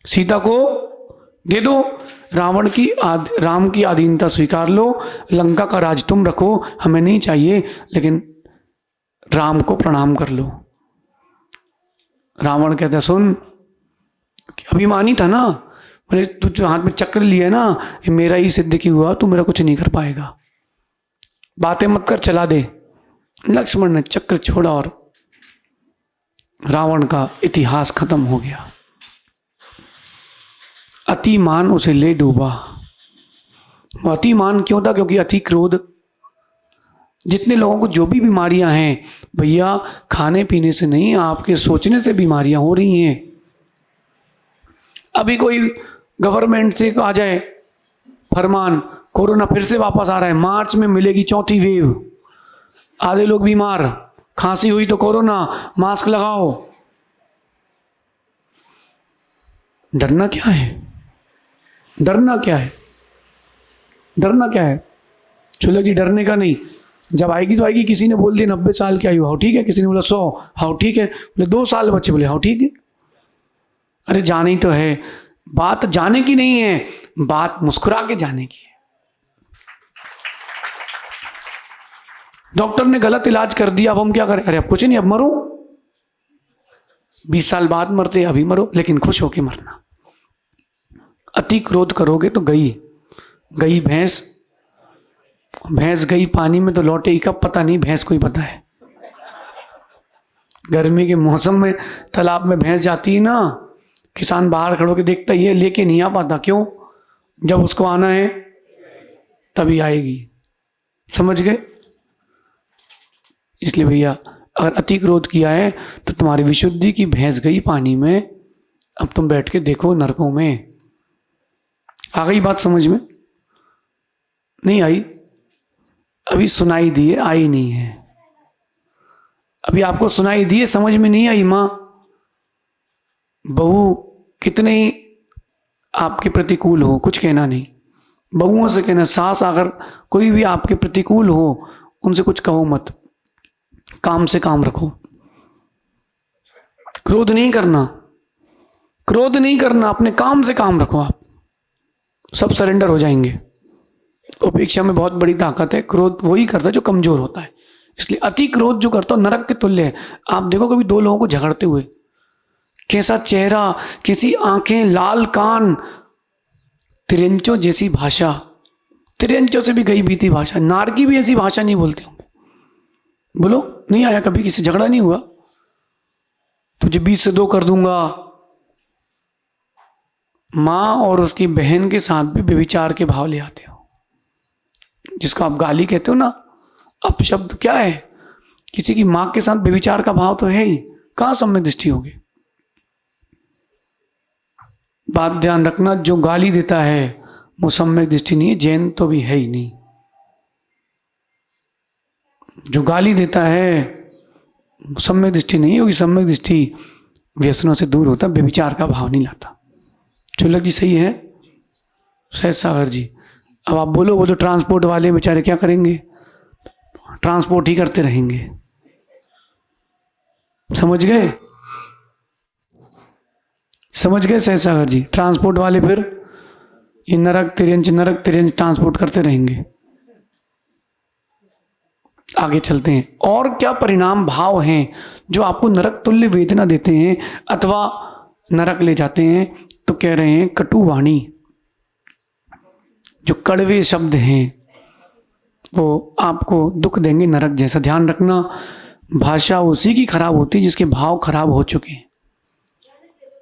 सीता को दे दो, राम की अधीनता स्वीकार लो, लंका का राज तुम रखो, हमें नहीं चाहिए, लेकिन राम को प्रणाम कर लो। रावण कहता है सुन, अभिमानी था ना, मैंने तू जो हाथ में चक्र लिया ना, ये मेरा ही सिद्ध की हुआ, तू मेरा कुछ नहीं कर पाएगा, बातें मत कर, चला दे। लक्ष्मण ने चक्र छोड़ा और रावण का इतिहास खत्म हो गया। अतिमान उसे ले डूबा। वो अतिमान क्यों था? क्योंकि अति क्रोध। जितने लोगों को जो भी बीमारियां हैं भैया, खाने पीने से नहीं, आपके सोचने से बीमारियां हो रही हैं। अभी कोई गवर्नमेंट से आ जाए फरमान, कोरोना फिर से वापस आ रहा है, मार्च में मिलेगी 4थी वेव, आधे लोग बीमार, खांसी हुई तो कोरोना, मास्क लगाओ। डरना क्या है? डरना क्या है? डरना क्या है? चलो जी, डरने का नहीं, जब आएगी तो आएगी। किसी ने बोल दिया 90 साल की आयु, हाउ ठीक है, किसी ने बोला 100, हाउ ठीक है, बोले 2 साल बच्चे, बोले हाउ ठीक है। अरे जाने ही तो है, बात जाने की नहीं है, बात मुस्कुरा के जाने की है। डॉक्टर ने गलत इलाज कर दिया, अब हम क्या करें? अरे अब कुछ नहीं, अब मरो, 20 साल बाद मरते, अभी मरो, लेकिन खुश होके मरना। अति क्रोध करोगे तो गई भैंस गई पानी में तो लौटेगी कब पता नहीं, भैंस को ही पता है। गर्मी के मौसम में तालाब में भैंस जाती है ना, किसान बाहर खड़ो के देखता ही है, लेके नहीं आ पाता। क्यों? जब उसको आना है तभी आएगी। समझ गए? इसलिए भैया, अगर अति क्रोध किया है तो तुम्हारी विशुद्धि की भैंस गई पानी में, अब तुम बैठ के देखो नरकों में। आ गई बात समझ में? नहीं आई? अभी सुनाई दी है, आई नहीं है। अभी आपको सुनाई दी है, समझ में नहीं आई। मां बहू कितने ही आपके प्रतिकूल हो, कुछ कहना नहीं, बहुओं से कहना। सास अगर कोई भी आपके प्रतिकूल हो, उनसे कुछ कहो मत, काम से काम रखो। क्रोध नहीं करना, क्रोध नहीं करना, अपने काम से काम रखो, आप सब सरेंडर हो जाएंगे। उपेक्षा में बहुत बड़ी ताकत है। क्रोध वही करता है जो कमजोर होता है, इसलिए अति क्रोध जो करता है नरक के तुल्य है। आप देखो कभी 2 लोगों को झगड़ते हुए, कैसा चेहरा, कैसी आंखें, लाल कान, तिरंचों जैसी भाषा, तिरंचों से भी गई बीती भाषा। नारकी भी ऐसी भाषा नहीं बोलते होंगे। बोलो, नहीं आया कभी? किसी झगड़ा नहीं हुआ? तुझे 20 से 2 कर दूंगा। मां और उसकी बहन के साथ भी व्यभिचार के भाव ले आते हो। जिसको आप गाली कहते हो ना, अपशब्द क्या है? किसी की मां के साथ व्यभिचार का भाव तो है ही, कहां सम्यक दृष्टि होगी? बात ध्यान रखना, जो गाली देता है वो सम्यक दृष्टि नहीं है, जैन तो भी है ही नहीं। जो गाली देता है सम्यक दृष्टि नहीं होगी। सम्यक दृष्टि व्यसनों से दूर होता, व्यभिचार का भाव नहीं लाता। चुलक जी सही है? सहज सागर जी, अब आप बोलो वो तो ट्रांसपोर्ट वाले बेचारे क्या करेंगे? ट्रांसपोर्ट ही करते रहेंगे। समझ गए? समझ गए सहज सागर जी? ट्रांसपोर्ट वाले फिर ये नरक तिरंज ट्रांसपोर्ट करते रहेंगे। आगे चलते हैं। और क्या परिणाम भाव हैं जो आपको नरक तुल्य वेदना देते हैं अथवा नरक ले जाते हैं? तो कह रहे हैं कटु वाणी, जो कड़वे शब्द हैं वो आपको दुख देंगे नरक जैसा। ध्यान रखना, भाषा उसी की खराब होती है जिसके भाव खराब हो चुके हैं।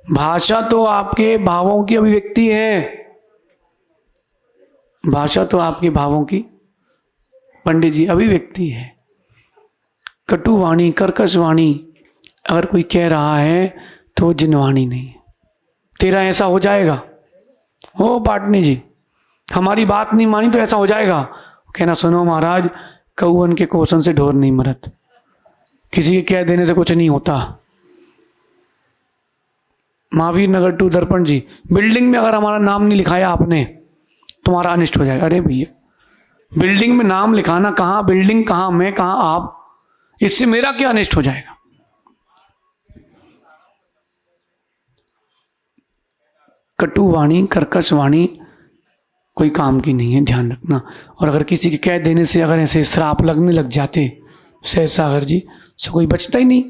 भाषा तो आपके भावों की अभिव्यक्ति है। भाषा तो आपके भावों की, पंडित जी, अभिव्यक्ति है। कटु वाणी, कर्कश वाणी अगर कोई कह रहा है तो जिनवाणी नहीं है। तेरा ऐसा हो जाएगा, हो पाटनी जी, हमारी बात नहीं मानी तो ऐसा हो जाएगा। कहना सुनो महाराज, कौवन के कोसन से ढोर नहीं मरत, किसी के कह देने से कुछ नहीं होता। महावीर नगर टू दर्पण जी, बिल्डिंग में अगर हमारा नाम नहीं लिखाया आपने तुम्हारा अनिष्ट हो जाएगा। अरे भैया, बिल्डिंग में नाम लिखाना, कहाँ बिल्डिंग, कहाँ मैं, कहाँ आप, इससे मेरा क्या अनिष्ट हो जाएगा? कटु वाणी, कर्कश वाणी कोई काम की नहीं है, ध्यान रखना। और अगर किसी के कह देने से अगर ऐसे श्राप लगने लग जाते सहज सागर जी, तो कोई बचता ही नहीं,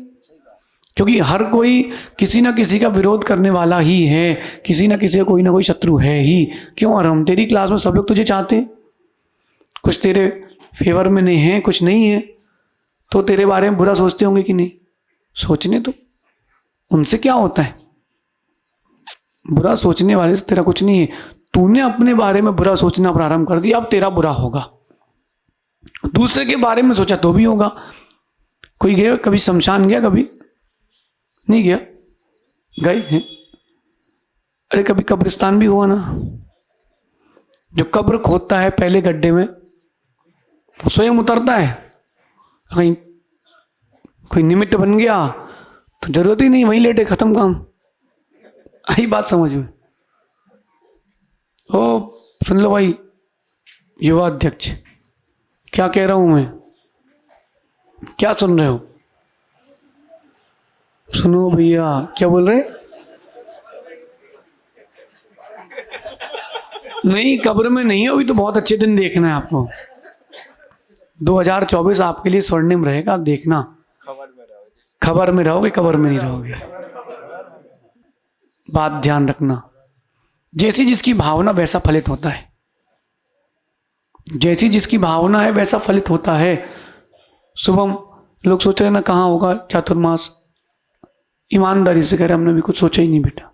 क्योंकि हर कोई किसी ना किसी का विरोध करने वाला ही है, किसी ना किसी का कोई ना कोई शत्रु है ही। क्यों? और हम तेरी क्लास में सब लोग तुझे चाहते हैं, कुछ तेरे फेवर में नहीं है, कुछ नहीं है, तो तेरे बारे में बुरा सोचते होंगे कि नहीं? सोचने तो, उनसे क्या होता है? बुरा सोचने वाले से तेरा कुछ नहीं है। तूने अपने बारे में बुरा सोचना प्रारंभ कर दिया, अब तेरा बुरा होगा। दूसरे के बारे में सोचा तो भी होगा। कोई गया कभी शमशान? गया कभी? नहीं गया? गए हैं? अरे कभी कब्रिस्तान भी हुआ ना? जो कब्र खोदता है पहले गड्ढे में, वो स्वयं उतरता है। कहीं कोई निमित्त बन गया तो जरूरत ही नहीं, वहीं लेटे, खत्म काम। आई बात समझ में? ओ सुन लो भाई युवा अध्यक्ष, क्या कह रहा हूं मैं? क्या सुन रहे हो? सुनो भैया, क्या बोल रहे? नहीं, कब्र में नहीं हो, अभी तो बहुत अच्छे दिन देखना है आपको। 2024 आपके लिए स्वर्णिम रहेगा, आप देखना। खबर में रहोगे, कब्र में नहीं रहोगे। बात ध्यान रखना, जैसी जिसकी भावना वैसा फलित होता है। जैसी जिसकी भावना है वैसा फलित होता है। शुभम, लोग सोच रहे ना कहाँ होगा चातुर्मास, ईमानदारी से कह रहे हमने भी कुछ सोचा ही नहीं बेटा।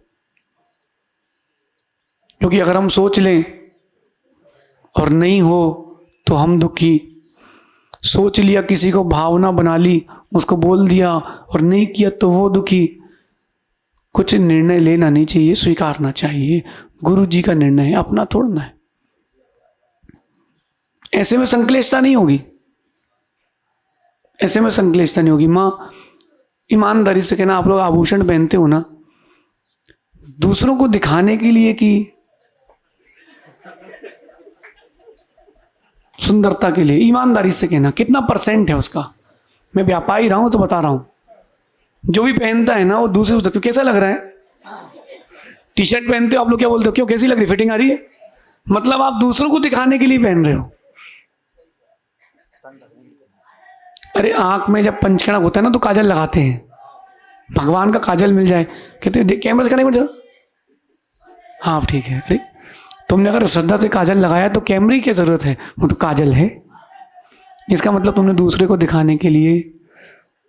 क्योंकि अगर हम सोच लें और नहीं हो तो हम दुखी। सोच लिया, किसी को भावना बना ली, उसको बोल दिया और नहीं किया तो वो दुखी। कुछ निर्णय लेना नहीं चाहिए, स्वीकारना चाहिए। गुरु जी का निर्णय है, अपना थोड़ना है। ऐसे में संक्लेशता नहीं होगी, ऐसे में संक्लेशता नहीं होगी। माँ ईमानदारी से कहना, आप लोग आभूषण पहनते हो ना दूसरों को दिखाने के लिए कि सुंदरता के लिए? ईमानदारी से कहना कितना परसेंट है उसका। मैं व्यापारी रहा हूं तो बता रहा हूं, जो भी पहनता है ना वो दूसरे को कैसा लग रहा है। टी शर्ट पहनते हो आप लोग, क्या बोलते हो? क्यों, कैसी लग रही, फिटिंग आ रही है? मतलब आप दूसरों को दिखाने के लिए पहन रहे हो। अरे आंख में जब पंचकर्णक होता है ना तो काजल लगाते हैं, भगवान का काजल मिल जाए। कहते हैं कैमरा दिखाने को जरा, हाँ ठीक है। अरे तुमने अगर श्रद्धा से काजल लगाया तो कैमरे की क्या जरूरत है, वो तो काजल है। इसका मतलब तुमने दूसरे को दिखाने के लिए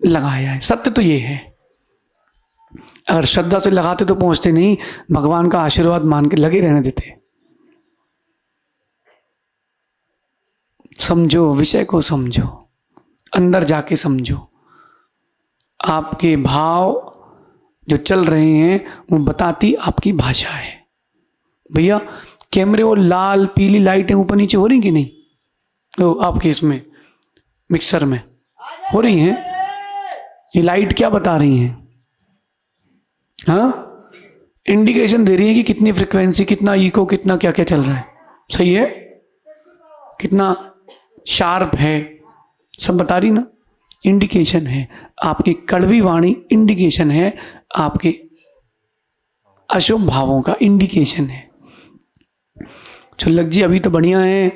लगाया है। सत्य तो ये है, अगर श्रद्धा से लगाते तो पहुंचते नहीं, भगवान का आशीर्वाद मान के लगे रहने देते। समझो, विषय को समझो, अंदर जाके समझो। आपके भाव जो चल रहे हैं वो बताती आपकी भाषा है। भैया कैमरे वो लाल पीली लाइटें ऊपर नीचे हो रही कि नहीं? तो आपके इसमें मिक्सर में हो रही हैं? ये लाइट क्या बता रही हैं? हाँ, इंडिकेशन दे रही है कि कितनी फ्रिक्वेंसी, कितना इको, कितना क्या क्या चल रहा है। सही है? कितना शार्प है, सब बता रही ना। इंडिकेशन है, आपकी कड़वी वाणी इंडिकेशन है, आपके अशुभ भावों का इंडिकेशन है। चुल्लक जी अभी तो बढ़िया है,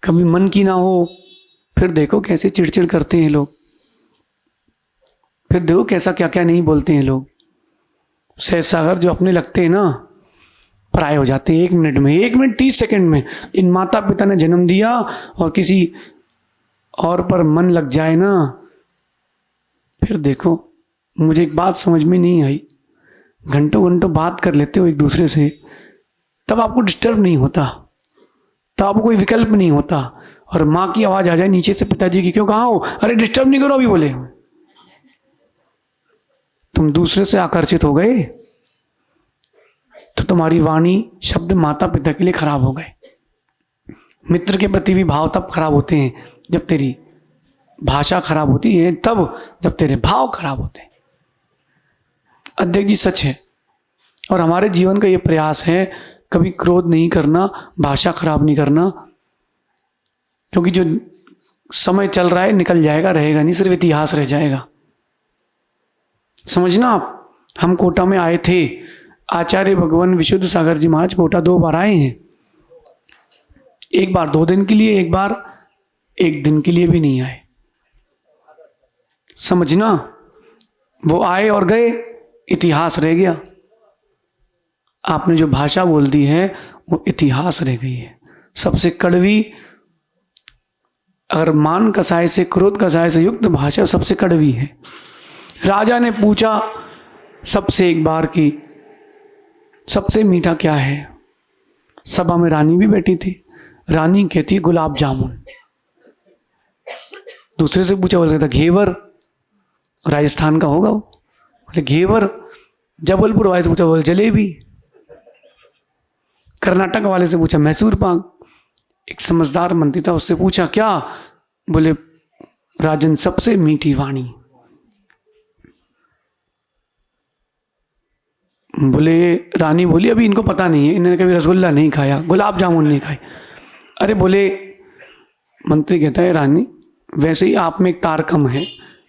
कभी मन की ना हो, फिर देखो कैसे चिड़चिड़ करते हैं लोग, फिर देखो कैसा क्या क्या नहीं बोलते हैं लोग। सहज सागर जो अपने लगते हैं ना, पराये हो जाते हैं 1 मिनट में, 1 मिनट 30 सेकंड में। इन माता पिता ने जन्म दिया और किसी और पर मन लग जाए ना, फिर देखो। मुझे एक बात समझ में नहीं आई, घंटों घंटों बात कर लेते हो एक दूसरे से, तब आपको डिस्टर्ब नहीं होता, तब आपको कोई विकल्प नहीं होता। और माँ की आवाज आ जाए नीचे से, पिताजी की, क्यों कहाँ हो? अरे डिस्टर्ब नहीं करो अभी, बोले तुम दूसरे से आकर्षित हो गए तो तुम्हारी वाणी शब्द माता पिता के लिए खराब हो गए। मित्र के प्रति भी भाव तब खराब होते हैं जब तेरी भाषा खराब होती है, तब जब तेरे भाव खराब होते हैं। अध्यक्ष जी सच है, और हमारे जीवन का ये प्रयास है कभी क्रोध नहीं करना, भाषा खराब नहीं करना, क्योंकि जो समय चल रहा है निकल जाएगा, रहेगा नहीं, सिर्फ इतिहास रह जाएगा। समझना आप। हम कोटा में आए थे, आचार्य भगवान विशुद्ध सागर जी महाराज कोटा 2 बार आए हैं। एक बार 2 दिन के लिए, एक बार 1 दिन के लिए भी नहीं आए। समझना, वो आए और गए, इतिहास रह गया। आपने जो भाषा बोल दी है वो इतिहास रह गई है। सबसे कड़वी, अगर मान कसाय से, क्रोध कसाय से युक्त भाषा सबसे कड़वी है। राजा ने पूछा सबसे एक बार की सबसे मीठा क्या है? सभा में रानी भी बैठी थी, रानी कहती गुलाब जामुन। दूसरे से पूछा, बोल कहता घेवर, राजस्थान का होगा वो, बोले घेवर। जबलपुर वाले से पूछा, बोले जलेबी। कर्नाटक वाले से पूछा मैसूर पाक। एक समझदार मंत्री था, उससे पूछा क्या? बोले राजन सबसे मीठी वाणी। बोले, रानी बोली अभी इनको पता नहीं है, इन्होंने कभी रसगुल्ला नहीं खाया, गुलाब जामुन नहीं खाई। अरे बोले, मंत्री कहता है रानी वैसे ही आप में एक तार कम है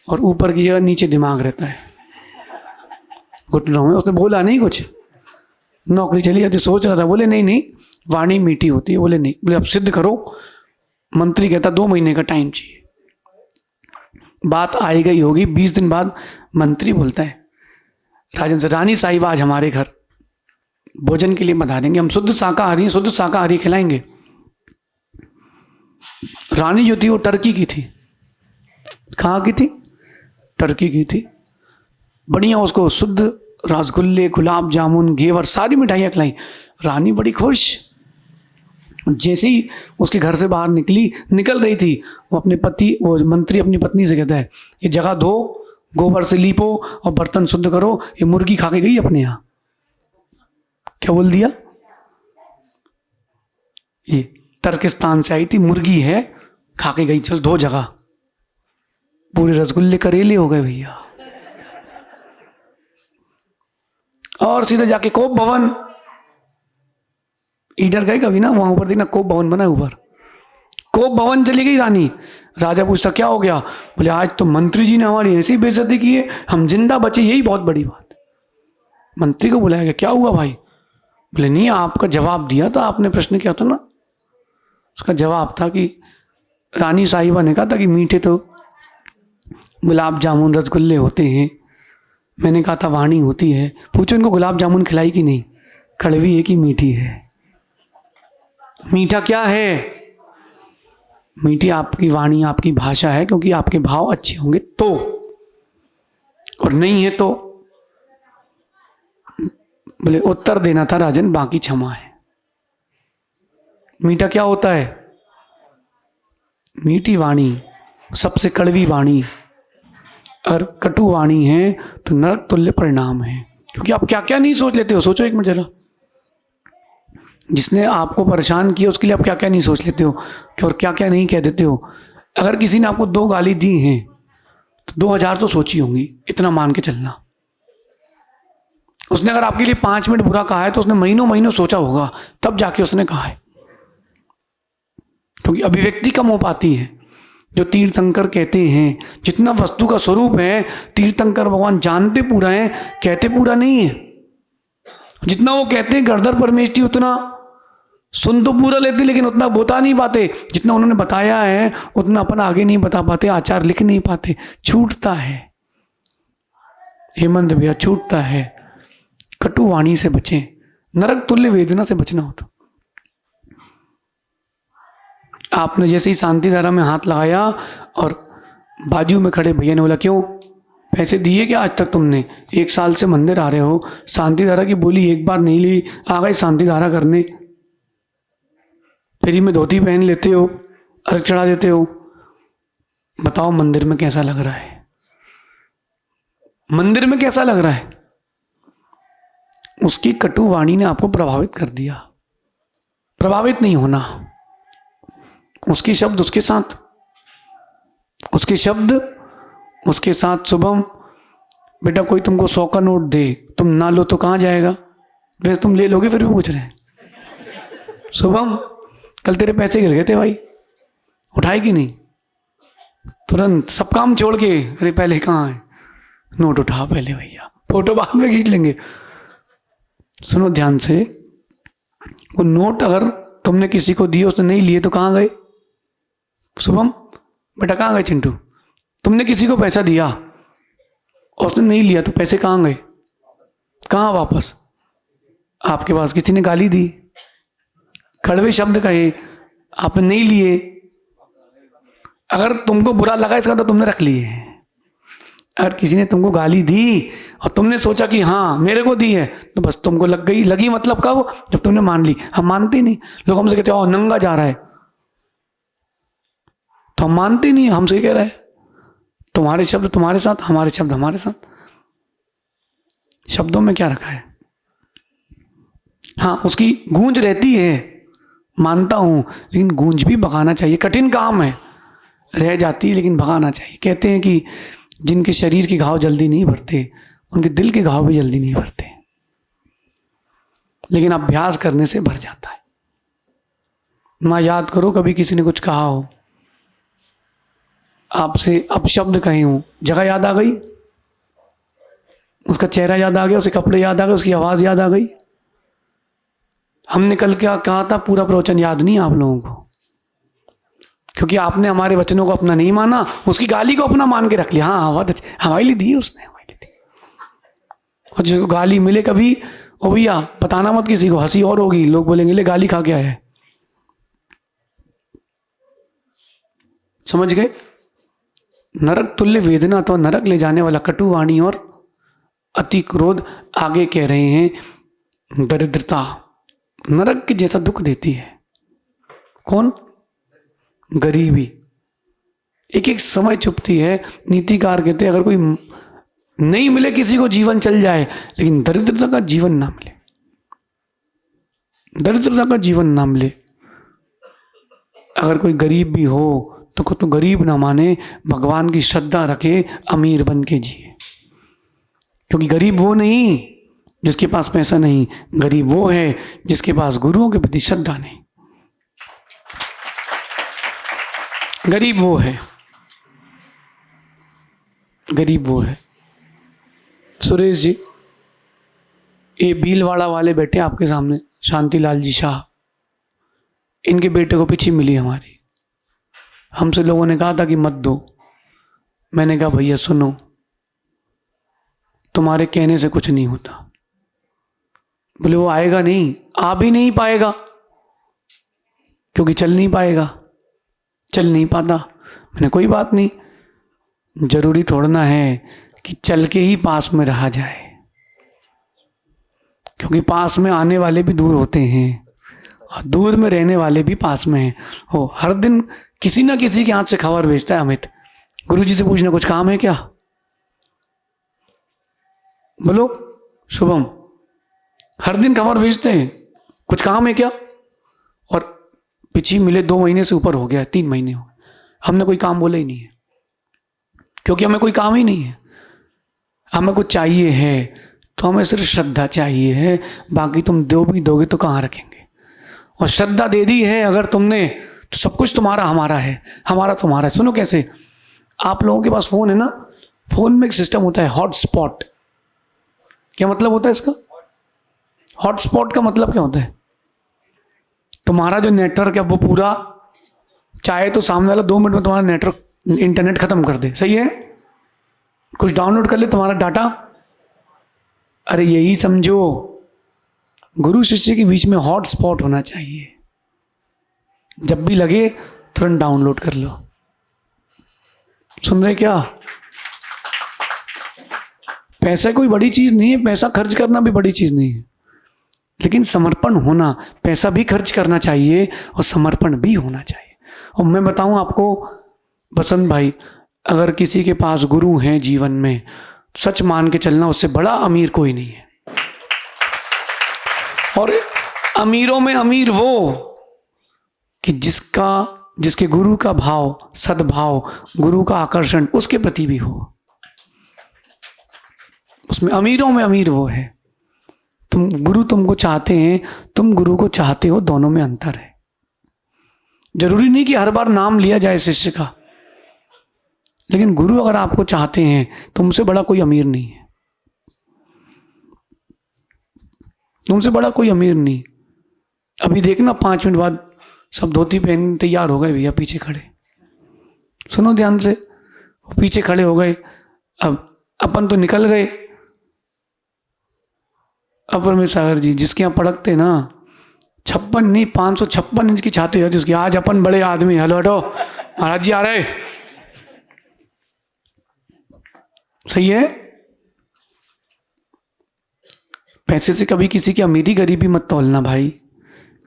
और ऊपर की जगह नीचे दिमाग रहता है घुटनों में। उसने बोला नहीं कुछ, नौकरी चली जाती, सोच रहा था। बोले नहीं नहीं, वाणी मीठी होती है। बोले नहीं। बोले अब सिद्ध करो। मंत्री कहता 2 महीने का टाइम चाहिए। बात आई गई होगी, 20 दिन बाद मंत्री बोलता है राजन से, रानी साहिब आज हमारे घर भोजन के लिए बता देंगे, हम शुद्ध शाकाहारी हैं, शुद्ध शाकाहारी खिलाएंगे। रानी जो थी वो टर्की की थी। कहाँ की थी? टर्की की थी। बढ़िया उसको शुद्ध रसगुल्ले, गुलाब जामुन, घेवर, सारी मिठाइयाँ खिलाई। रानी बड़ी खुश। जैसे ही उसके घर से बाहर निकल रही थी, वो अपने पति, वो मंत्री अपनी पत्नी से कहता है ये जगह धो, गोबर से लीपो और बर्तन शुद्ध करो, ये मुर्गी खा के गई अपने यहाँ। क्या बोल दिया? ये तर्किस्तान से आई थी, मुर्गी है, खा के गई, चल धो जगह। पूरे रसगुल्ले करेले हो गए भैया। और सीधे जाके कोप भवन, ईडर गए कभी ना, वहां ऊपर देखना कोप भवन बना है ऊपर। कोप भवन चली गई रानी। राजा पूछता क्या हो गया? बोले आज तो मंत्री जी ने हमारी ऐसी बेइज्जती की है, हम जिंदा बचे, यही बहुत बड़ी बात। मंत्री को बुलाया गया, क्या हुआ भाई? बोले नहीं, आपका जवाब दिया था, आपने प्रश्न किया था ना, उसका जवाब था कि रानी साहिबा ने कहा था कि मीठे तो गुलाब जामुन रसगुल्ले होते हैं, मैंने कहा था वाणी होती है। पूछो इनको गुलाब जामुन खिलाई कि नहीं, कड़वी है कि मीठी है? मीठा क्या है? मीठी आपकी वाणी, आपकी भाषा है, क्योंकि आपके भाव अच्छे होंगे तो, और नहीं है तो। बोले उत्तर देना था राजन, बाकी क्षमा है। मीठा क्या होता है? मीठी वाणी सबसे कड़वी वाणी, अगर कटु वाणी है तो नरक तुल्य परिणाम है। क्योंकि आप क्या क्या नहीं सोच लेते हो, सोचो एक मिनट जरा। जिसने आपको परेशान किया उसके लिए आप क्या क्या नहीं सोच लेते हो कि, और क्या क्या नहीं कह देते हो। अगर किसी ने आपको 2 गाली दी हैं तो 2000 तो सोची होंगी, इतना मान के चलना। उसने अगर आपके लिए 5 मिनट बुरा कहा है तो उसने महीनों महीनों सोचा होगा, तब जाके उसने कहा है। क्योंकि अभिव्यक्ति कम हो पाती है। जो तीर्थंकर कहते हैं, जितना वस्तु का स्वरूप है तीर्थंकर भगवान जानते पूरा है, कहते पूरा नहीं है। जितना वो कहते हैं गर्दर परमेष्टि, उतना सुन तो पूरा लेते लेकिन उतना बता नहीं पाते। जितना उन्होंने बताया है उतना अपन आगे नहीं बता पाते, आचार लिख नहीं पाते, छूटता है। हेमंत भैया छूटता है। कटु वाणी से बचें, नरक तुल्य वेदना से बचना होता। आपने जैसे ही शांति धारा में हाथ लगाया और बाजू में खड़े भैया ने बोला, क्यों पैसे दिए क्या आज तक तुमने? 1 साल से मंदिर आ रहे हो, शांति धारा की बोली एक बार नहीं ली, आ गए शांति धारा करने। फ्री में धोती पहन लेते हो, अर्घ चढ़ा देते हो। बताओ मंदिर में कैसा लग रहा है? मंदिर में कैसा लग रहा है? उसकी कटु वाणी ने आपको प्रभावित कर दिया। प्रभावित नहीं होना। उसके शब्द उसके साथ, उसके शब्द उसके साथ। शुभम बेटा कोई तुमको 100 का नोट दे, तुम ना लो तो कहाँ जाएगा? वैसे तुम ले लोगे फिर भी पूछ रहे हैं। शुभम कल तेरे पैसे गिर गए थे भाई, उठाए कि नहीं? तुरंत सब काम छोड़ के, अरे पहले कहाँ है नोट, उठा पहले भैया, फोटो बाद में खींच लेंगे। सुनो ध्यान से, वो नोट अगर तुमने किसी को दिए उसने नहीं लिए तो कहाँ गए? शुभम बेटा कहाँ गए? चिंटू तुमने किसी को पैसा दिया और उसने नहीं लिया तो पैसे कहाँ गए? कहाँ वापस? आपके पास किसी ने गाली दी, कड़वे शब्द कहे, आपने नहीं लिए। अगर तुमको बुरा लगा इसका तो तुमने रख लिए। अगर किसी ने तुमको गाली दी और तुमने सोचा कि हाँ मेरे को दी है, तो बस तुमको लग गई। लगी मतलब कब? जब तुमने मान ली। हम मानते नहीं। लोग हमसे कहते हैं नंगा जा रहा है, तो हम मानते नहीं। हमसे कह रहा है तुम्हारे शब्द तुम्हारे साथ, हमारे शब्द हमारे साथ। शब्दों में क्या रखा है? हाँ उसकी गूंज रहती है, मानता हूं, लेकिन गूंज भी भगाना चाहिए। कठिन काम है, रह जाती है लेकिन भगाना चाहिए। कहते हैं कि जिनके शरीर के घाव जल्दी नहीं भरते उनके दिल के घाव भी जल्दी नहीं भरते, लेकिन अभ्यास करने से भर जाता है। मां याद करो कभी किसी ने कुछ कहा हो आपसे, अब शब्द कहे हो, जगह याद आ गई, उसका चेहरा याद आ गया, उसके कपड़े याद आ गए, उसकी आवाज याद आ गई। हमने कल क्या कहा था पूरा प्रवचन याद नहीं आप लोगों को, क्योंकि आपने हमारे वचनों को अपना नहीं माना, उसकी गाली को अपना मान के रख लिया। हाँ बहुत अच्छी हमारे लिए दी उसने, हमारे लिए दी। और जिसको गाली मिले कभी, ओ भैया बताना मत किसी को, हंसी और होगी, लोग बोलेंगे ले गाली खा के आया है। समझ गए? नरक तुल्य वेदना अथवा नरक ले जाने वाला कटु वाणी और अति क्रोध। आगे कह रहे हैं दरिद्रता नरक के जैसा दुख देती है। कौन? गरीबी। एक एक समय चुपती है। नीतिकार कहते हैं अगर कोई नहीं मिले किसी को जीवन चल जाए, लेकिन दरिद्रता का जीवन ना मिले, दरिद्रता का जीवन ना मिले। अगर कोई गरीब भी हो तो खुद तो गरीब ना माने, भगवान की श्रद्धा रखे, अमीर बन के जिए। क्योंकि गरीब वो नहीं जिसके पास पैसा नहीं, गरीब वो है जिसके पास गुरुओं के प्रति श्रद्धा नहीं। गरीब वो है, गरीब वो है। सुरेश जी, ये भीलवाड़ा वाले बैठे आपके सामने, शांतिलाल जी शाह, इनके बेटे को पिछी मिली हमारी। हमसे लोगों ने कहा था कि मत दो। मैंने कहा भैया सुनो, तुम्हारे कहने से कुछ नहीं होता। बोले वो आएगा नहीं, आ भी नहीं पाएगा, क्योंकि चल नहीं पाएगा, चल नहीं पाता। मैंने कोई बात नहीं, जरूरी थोड़ना है कि चल के ही पास में रहा जाए, क्योंकि पास में आने वाले भी दूर होते हैं और दूर में रहने वाले भी पास में हैं। हो हर दिन किसी ना किसी के हाथ से खबर भेजता है अमित, गुरुजी से पूछना कुछ काम है क्या? बोलो शुभम, हर दिन खबर भेजते हैं कुछ काम है क्या? और पिछली मिले 2 महीने से ऊपर हो गया, 3 महीने हो गए, हमने कोई काम बोला ही नहीं है, क्योंकि हमें कोई काम ही नहीं है। हमें कुछ चाहिए है तो हमें सिर्फ श्रद्धा चाहिए है, बाकी तुम दो भी दोगे तो कहाँ रखेंगे। और श्रद्धा दे दी है अगर तुमने तो सब कुछ तुम्हारा हमारा है, हमारा तुम्हारा है। सुनो कैसे, आप लोगों के पास फोन है ना, फोन में एक सिस्टम होता है हॉटस्पॉट। क्या मतलब होता है इसका? हॉटस्पॉट का मतलब क्या होता है? तुम्हारा जो नेटवर्क है वो पूरा, चाहे तो सामने वाला 2 मिनट में तुम्हारा नेटवर्क इंटरनेट खत्म कर दे, सही है, कुछ डाउनलोड कर ले तुम्हारा डाटा। अरे यही समझो, गुरु शिष्य के बीच में हॉटस्पॉट होना चाहिए, जब भी लगे तुरंत डाउनलोड कर लो। सुन रहे क्या? पैसा कोई बड़ी चीज नहीं है, पैसा खर्च करना भी बड़ी चीज नहीं है, लेकिन समर्पण होना, पैसा भी खर्च करना चाहिए और समर्पण भी होना चाहिए। और मैं बताऊं आपको बसंत भाई, अगर किसी के पास गुरु हैं जीवन में, सच मान के चलना उससे बड़ा अमीर कोई नहीं है। और अमीरों में अमीर वो कि जिसके गुरु का भाव, सद्भाव, गुरु का आकर्षण उसके प्रति भी हो, उसमें अमीरों में अमीर वो है। गुरु तुमको चाहते हैं, तुम गुरु को चाहते हो, दोनों में अंतर है। जरूरी नहीं कि हर बार नाम लिया जाए शिष्य का, लेकिन गुरु अगर आपको चाहते हैं, तुमसे बड़ा कोई अमीर नहीं है, तुमसे बड़ा कोई अमीर नहीं। अभी देखना 5 मिनट बाद सब धोती पहन तैयार हो गए भैया, पीछे खड़े, सुनो ध्यान से, पीछे खड़े हो गए। अब अपन तो निकल गए। अब परमेश सागर जी जिसके यहाँ पड़कते ना 56 नहीं 556 इंच की छाती होती उसकी, आज अपन बड़े आदमी, हेलो हटो महाराज जी आ रहे, सही है। पैसे से कभी किसी की अमीरी गरीबी मत तोलना भाई,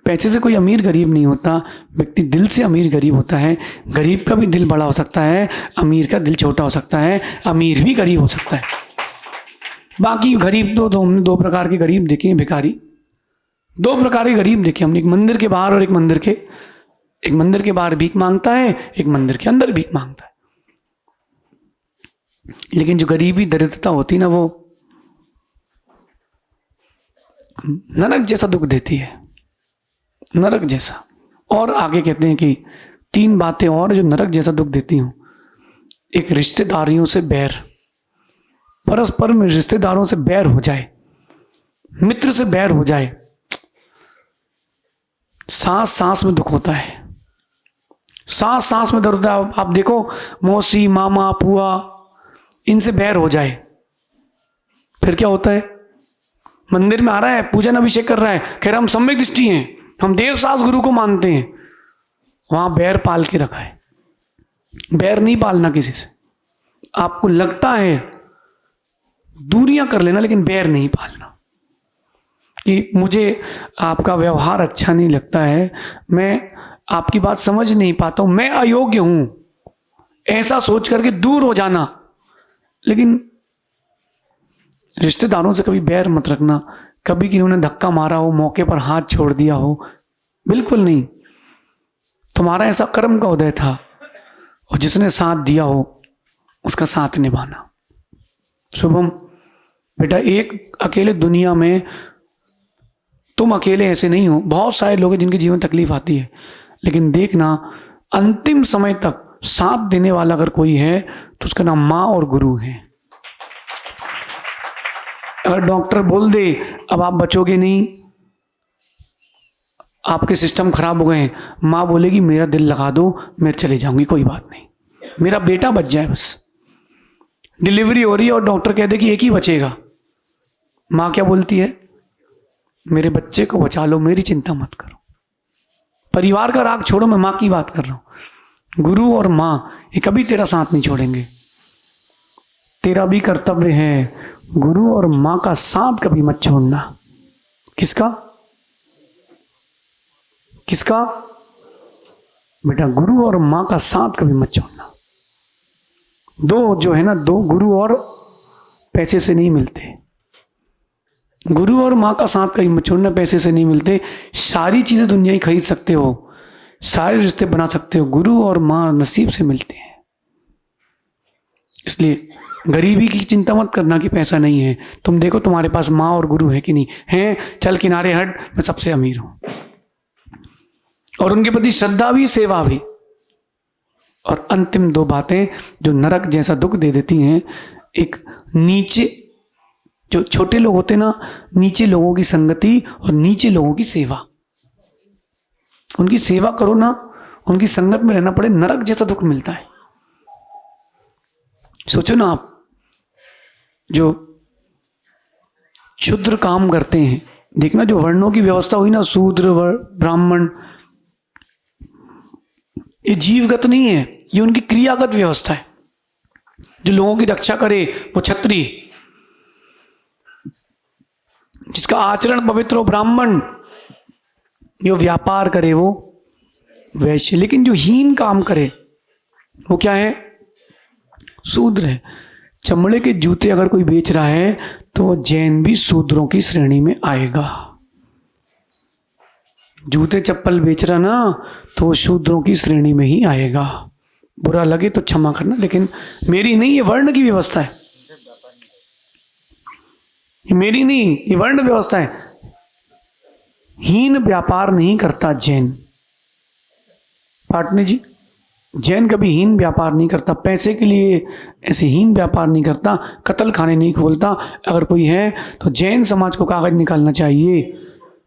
पैसे से कोई अमीर गरीब नहीं होता, व्यक्ति दिल से अमीर गरीब होता है। गरीब का भी दिल बड़ा हो सकता है, अमीर का दिल छोटा हो सकता है, अमीर भी गरीब हो सकता है। बाकी गरीब तो हमने 2 प्रकार के गरीब देखे हैं, भिखारी 2 प्रकार के गरीब देखे हमने, एक मंदिर के बाहर और एक मंदिर के बाहर भीख मांगता है, एक मंदिर के अंदर भीख मांगता है। लेकिन जो गरीबी दरिद्रता होती ना, वो नरक जैसा दुख देती है, नरक जैसा। और आगे कहते हैं कि 3 बातें और जो नरक जैसा दुख देती हूं। एक, रिश्तेदारियों से बैर, परस्पर में रिश्तेदारों से बैर हो जाए, मित्र से बैर हो जाए, सांस सांस में दुख होता है, सांस सांस में दर्द होता है। आप देखो मौसी, मामा, फुआ, इनसे बैर हो जाए, फिर क्या होता है? मंदिर में आ रहा है, पूजन अभिषेक कर रहा है, कह रहा हम सम्यक दृष्टि हैं, हम देव सास गुरु को मानते हैं, वहां बैर पाल के रखा है। बैर नहीं पालना किसी से, आपको लगता है दूरियां कर लेना, लेकिन बैर नहीं पालना कि मुझे आपका व्यवहार अच्छा नहीं लगता है, मैं आपकी बात समझ नहीं पाता हूं, मैं अयोग्य हूं, ऐसा सोच करके दूर हो जाना। लेकिन रिश्तेदारों से कभी बैर मत रखना। कभी किसी ने धक्का मारा हो, मौके पर हाथ छोड़ दिया हो, बिल्कुल नहीं। तुम्हारा ऐसा कर्म का उदय था और जिसने साथ दिया हो उसका साथ निभाना। शुभम बेटा, एक अकेले दुनिया में तुम अकेले ऐसे नहीं हो, बहुत सारे लोग हैं जिनके जीवन में तकलीफ आती है, लेकिन देखना अंतिम समय तक साथ देने वाला अगर कोई है तो उसका नाम माँ और गुरु है। अगर डॉक्टर बोल दे अब आप बचोगे नहीं, आपके सिस्टम खराब हो गए हैं, माँ बोलेगी मेरा दिल लगा दो, मैं चले जाऊंगी, कोई बात नहीं, मेरा बेटा बच जाए बस। डिलीवरी हो रही है और डॉक्टर कहते कि एक ही बचेगा, माँ क्या बोलती है? मेरे बच्चे को बचा लो, मेरी चिंता मत करो। परिवार का राग छोड़ो, मैं माँ की बात कर रहा हूं। गुरु और माँ ये कभी तेरा साथ नहीं छोड़ेंगे। तेरा भी कर्तव्य है गुरु और माँ का साथ कभी मत छोड़ना। किसका? किसका? बेटा गुरु और माँ का साथ कभी मत छोड़ना। दो जो है ना, दो गुरु और पैसे से नहीं मिलते। गुरु और माँ का साथ कभी मत छोड़ना, पैसे से नहीं मिलते। सारी चीजें दुनिया ही खरीद सकते हो, सारे रिश्ते बना सकते हो, गुरु और माँ नसीब से मिलते हैं। इसलिए गरीबी की चिंता मत करना कि पैसा नहीं है। तुम देखो तुम्हारे पास माँ और गुरु है कि नहीं है। चल किनारे हट, मैं सबसे अमीर हूं। और उनके प्रति श्रद्धा भी, सेवा भी। और अंतिम दो बातें जो नरक जैसा दुख दे देती हैं, एक नीचे जो छोटे लोग होते ना, नीचे लोगों की संगति और नीचे लोगों की सेवा। उनकी सेवा करो ना, उनकी संगत में रहना पड़े, नरक जैसा दुख मिलता है। सोचो ना आप, जो क्षुद्र काम करते हैं, देखना जो वर्णों की व्यवस्था हुई ना, शूद्र ब्राह्मण, ये जीवगत नहीं है, ये उनकी क्रियागत व्यवस्था है। जो लोगों की रक्षा करे वो क्षत्रिय, जिसका आचरण पवित्र हो ब्राह्मण, जो व्यापार करे वो वैश्य। लेकिन जो हीन काम करे वो क्या है? शूद्र है। चमड़े के जूते अगर कोई बेच रहा है तो वो जैन भी शूद्रों की श्रेणी में आएगा। जूते चप्पल बेच रहा ना तो वो शूद्रों की श्रेणी में ही आएगा। बुरा लगे तो क्षमा करना, लेकिन मेरी नहीं, ये वर्ण की व्यवस्था है। ये मेरी नहीं, ये वर्ण व्यवस्था है। हीन व्यापार नहीं करता जैन। पाटनी जी, जैन कभी हीन व्यापार नहीं करता, पैसे के लिए ऐसे हीन व्यापार नहीं करता, कत्ल खाने नहीं खोलता। अगर कोई है तो जैन समाज को कागज निकालना चाहिए,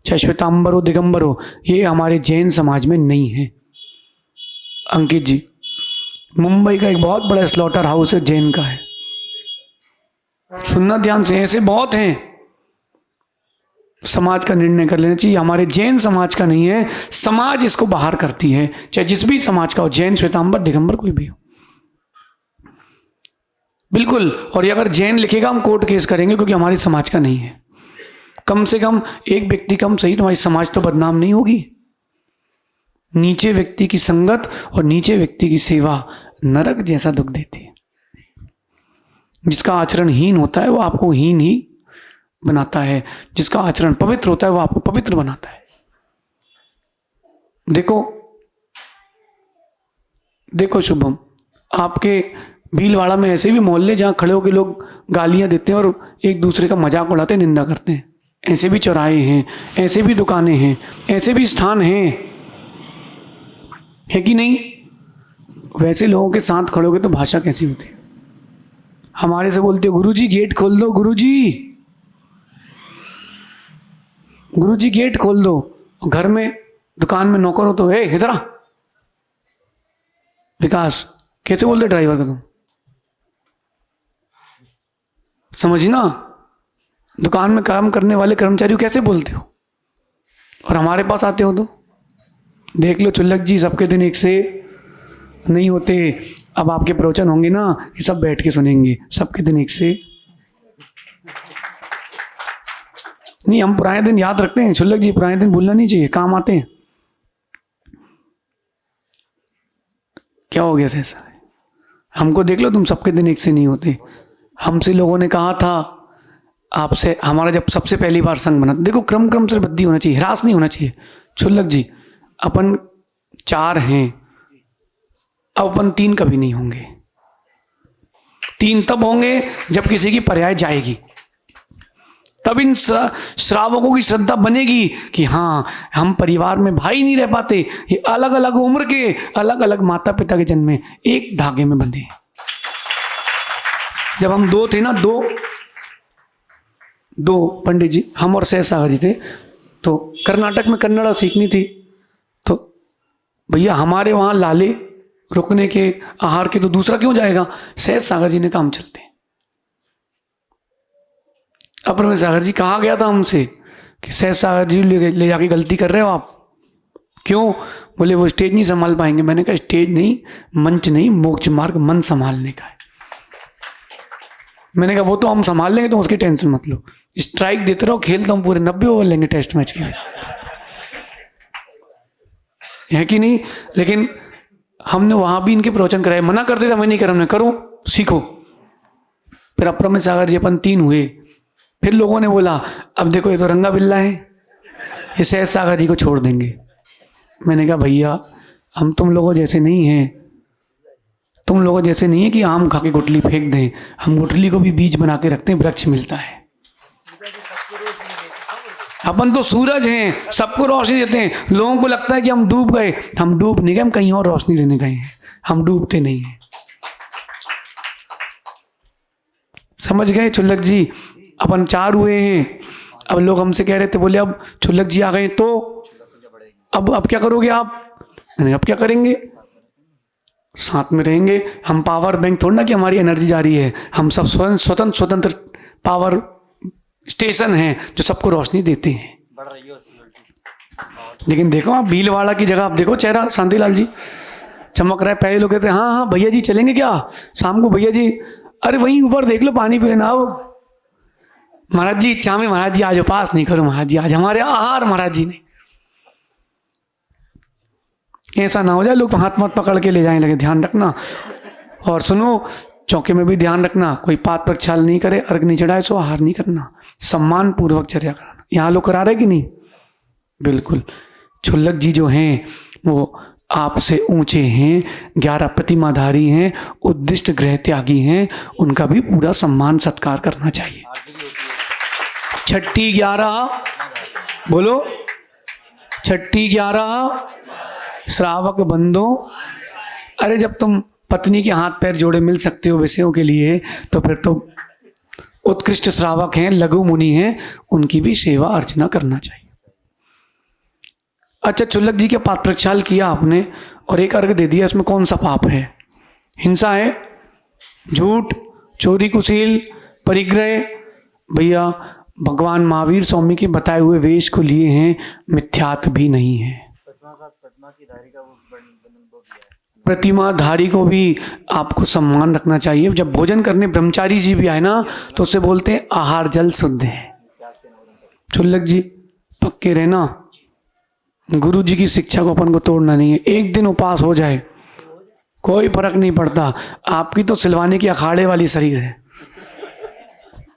चाहे श्वेतांबर हो दिगंबर हो। ये हमारे जैन समाज में नहीं है। अंकित जी, मुंबई का एक बहुत बड़ा स्लॉटर हाउस है, जैन का है। सुनना ध्यान से, ऐसे बहुत हैं। समाज का निर्णय कर लेना चाहिए, हमारे जैन समाज का नहीं है। समाज इसको बाहर करती है, चाहे जिस भी समाज का हो, जैन, श्वेतांबर, दिगंबर, कोई भी हो, बिल्कुल। और ये अगर जैन लिखेगा हम कोर्ट केस करेंगे, क्योंकि हमारी समाज का नहीं है। कम से कम एक व्यक्ति कम सही, तुम्हारी समाज तो बदनाम नहीं होगी। नीचे व्यक्ति की संगत और नीचे व्यक्ति की सेवा नरक जैसा दुख देती है। जिसका आचरण हीन होता है वो आपको हीन ही बनाता है, जिसका आचरण पवित्र होता है वो आपको पवित्र बनाता है। देखो शुभम, आपके भीलवाड़ा में ऐसे भी मोहल्ले जहां खड़े होकर लोग गालियां देते हैं और एक दूसरे का मजाक उड़ाते हैं, निंदा करते हैं। ऐसे भी चौराहे हैं, ऐसे भी दुकानें हैं, ऐसे भी स्थान हैं, है कि नहीं? वैसे लोगों के साथ खड़े होगे तो भाषा कैसी होती है? हमारे से बोलते हो गुरुजी गेट खोल दो, गुरुजी गेट खोल दो। घर में दुकान में नौकर हो तो ए इधर आ। विकास कैसे बोलते ड्राइवर का तुम? समझी ना? दुकान में काम करने वाले कर्मचारी कैसे बोलते हो? और हमारे पास आते हो तो देख लो चुल्लक जी, सबके दिन एक से नहीं होते। अब आपके प्रवचन होंगे ना, ये सब बैठ के सुनेंगे, सबके दिन एक से नहीं। हम पुराने दिन याद रखते हैं चुल्लक जी, पुराने दिन भूलना नहीं चाहिए, काम आते हैं। क्या हो गया ऐसा? हमको देख लो, तुम सबके दिन एक से नहीं होते। हमसे लोगों ने कहा था, आपसे हमारा जब सबसे पहली बार संघ बना, देखो क्रम से वृद्धि होना चाहिए, ह्रास नहीं होना चाहिए। चुल्लक जी, अपन 4 हैं, अब अपन 3 कभी नहीं होंगे। 3 तब होंगे जब किसी की पर्याय जाएगी, तब इन श्रावकों की श्रद्धा बनेगी कि हाँ, हम परिवार में भाई नहीं रह पाते, ये अलग अलग उम्र के, अलग अलग माता पिता के जन्म में एक धागे में बंधे। जब हम 2 थे ना, दो पंडित जी, हम और सहसागर जी थे, तो कर्नाटक में कन्नड़ा सीखनी थी। तो भैया हमारे वहाँ लाले रुकने के, आहार के, तो दूसरा क्यों जाएगा? सहसागर जी ने काम चलते। अपर सागर जी कहा गया था हमसे कि सहसागर जी ले जाके गलती कर रहे हो आप। क्यों? बोले वो स्टेज नहीं संभाल पाएंगे। मैंने कहा स्टेज नहीं, मंच नहीं, मोक्ष मार्ग मन संभालने का है। मैंने कहा वो तो हम संभाल लेंगे, तो उसकी टेंशन मत लो। स्ट्राइक देते रहो, खेलता हूँ पूरे 90 ओवर लेंगे टेस्ट मैच के लिए। है कि नहीं? लेकिन हमने वहां भी इनके प्रवचन कराए, मना करते थे, मैं नहीं कर, हमने करो सीखो। फिर अप्रमेय सागर जी अपन 3 हुए। फिर लोगों ने बोला अब देखो ये तो रंगा बिल्ला है, ये सहज सागर जी को छोड़ देंगे। मैंने कहा भैया हम तुम लोगों जैसे नहीं हैं, तुम लोगों जैसे नहीं है कि आम खा के गुठली फेंक दें, हम गुठली को भी बीज बना के रखते हैं, वृक्ष मिलता है। अपन तो सूरज हैं, सबको रोशनी देते हैं। लोगों को लगता है कि हम डूब गए, हम डूब नहीं गए, हम कहीं और रोशनी देने गए हैं, हम डूबते नहीं हैं। समझ गए चुल्लक जी? अपन 4 हुए हैं। अब लोग हमसे कह रहे थे, बोले अब चुल्लक जी आ गए तो अब क्या करोगे आप? मैंने अब क्या करेंगे, साथ में रहेंगे। हम पावर बैंक थोड़ा ना कि हमारी एनर्जी जा रही है, हम सब स्वतंत्र पावर स्टेशन हैं जो सबको रोशनी देते हैं। बढ़ रही है। लेकिन देखो आप भीलवाड़ा की जगह, आप देखो चेहरा शांतिलाल जी चमक रहा है। पहले लोग कहते हैं हाँ हाँ भैया जी चलेंगे क्या शाम को, भैया जी अरे वहीं ऊपर देख लो पानी पी लेना। आओ महाराज जी इच्छा में, महाराज जी आज उपास नहीं करो, महाराज जी आज हमारे आहार, महाराज जी ने। ऐसा ना हो जाए लोग हाथ मत पकड़ के ले जाने लगे, ध्यान रखना। और सुनो, चौके में भी ध्यान रखना, कोई पात प्रक्षाल नहीं करे, अर्घ नहीं चढ़ाए, सो आहार नहीं करना, सम्मान पूर्वक चर्या कराना। यहाँ लोग करा रहे कि नहीं? बिल्कुल। चुल्लक जी जो हैं वो आपसे ऊंचे हैं, 11 प्रतिमाधारी हैं, उद्दिष्ट गृह त्यागी हैं, उनका भी पूरा सम्मान सत्कार करना चाहिए। छठी 11 बोलो, छठी 11 श्रावक बंदो। अरे जब तुम पत्नी के हाथ पैर जोड़े मिल सकते हो विषयों के लिए, तो फिर तो उत्कृष्ट श्रावक हैं, लघु मुनि हैं, उनकी भी सेवा अर्चना करना चाहिए। अच्छा चुल्लक जी के पात प्रक्षाल किया आपने और एक अर्घ दे दिया, इसमें कौन सा पाप है? हिंसा है, झूठ, चोरी, कुशील, परिग्रह। भैया भगवान महावीर स्वामी के बताए हुए वेश को लिए हैं, मिथ्यात्व भी नहीं है। प्रतिमाधारी को भी आपको सम्मान रखना चाहिए। जब भोजन करने ब्रह्मचारी जी भी आए ना, तो उससे बोलते हैं आहार जल शुद्ध है। चुल्लक जी पक्के रहना, गुरु जी की शिक्षा को अपन को तोड़ना नहीं है। एक दिन उपास हो जाए कोई फर्क नहीं पड़ता, आपकी तो सिलवाने की अखाड़े वाली शरीर है।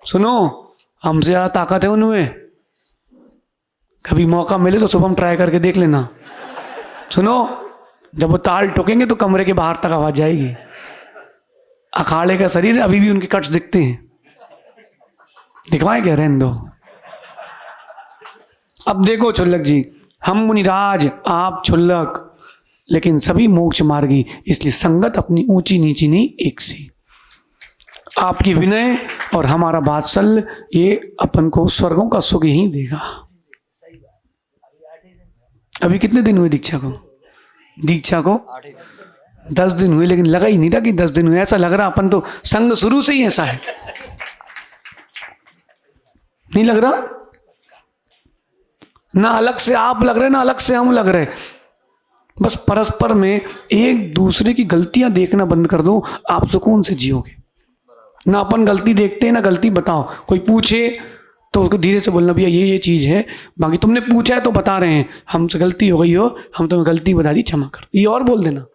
सुनो, हमसे ज्यादा ताकत है उनमें, कभी मौका मिले तो सुबह ट्राई करके देख लेना। सुनो, जब वो ताल ठोकेंगे तो कमरे के बाहर तक आवाज जाएगी। अखाड़े का शरीर, अभी भी उनके कट्स दिखते हैं। दिखवाएं क्या? रहने दो। अब देखो चुल्लक जी, हम मुनिराज, आप चुल्लक, लेकिन सभी मोक्ष मार्गी, इसलिए संगत अपनी ऊंची नीची नहीं, एक सी। आपकी विनय और हमारा वात्सल्य ये अपन को स्वर्गों का सुख ही देगा। अभी कितने दिन हुए दीक्षा को? दीक्षा को 10 दिन हुए, लेकिन लगा ही नहीं था कि 10 दिन हुए। ऐसा लग रहा अपन तो संग शुरू से ही ऐसा है, नहीं लग रहा? ना अलग से आप लग रहे, ना अलग से हम लग रहे। बस परस्पर में एक दूसरे की गलतियां देखना बंद कर दो, आप सुकून से जियोगे। ना अपन गलती देखते हैं ना गलती बताओ। कोई पूछे तो उसको धीरे से बोलना, भैया ये चीज है, बाकी तुमने पूछा है तो बता रहे हैं, हमसे गलती हो गई हो, हम तुम्हें गलती बता दी, क्षमा कर। ये और बोल देना,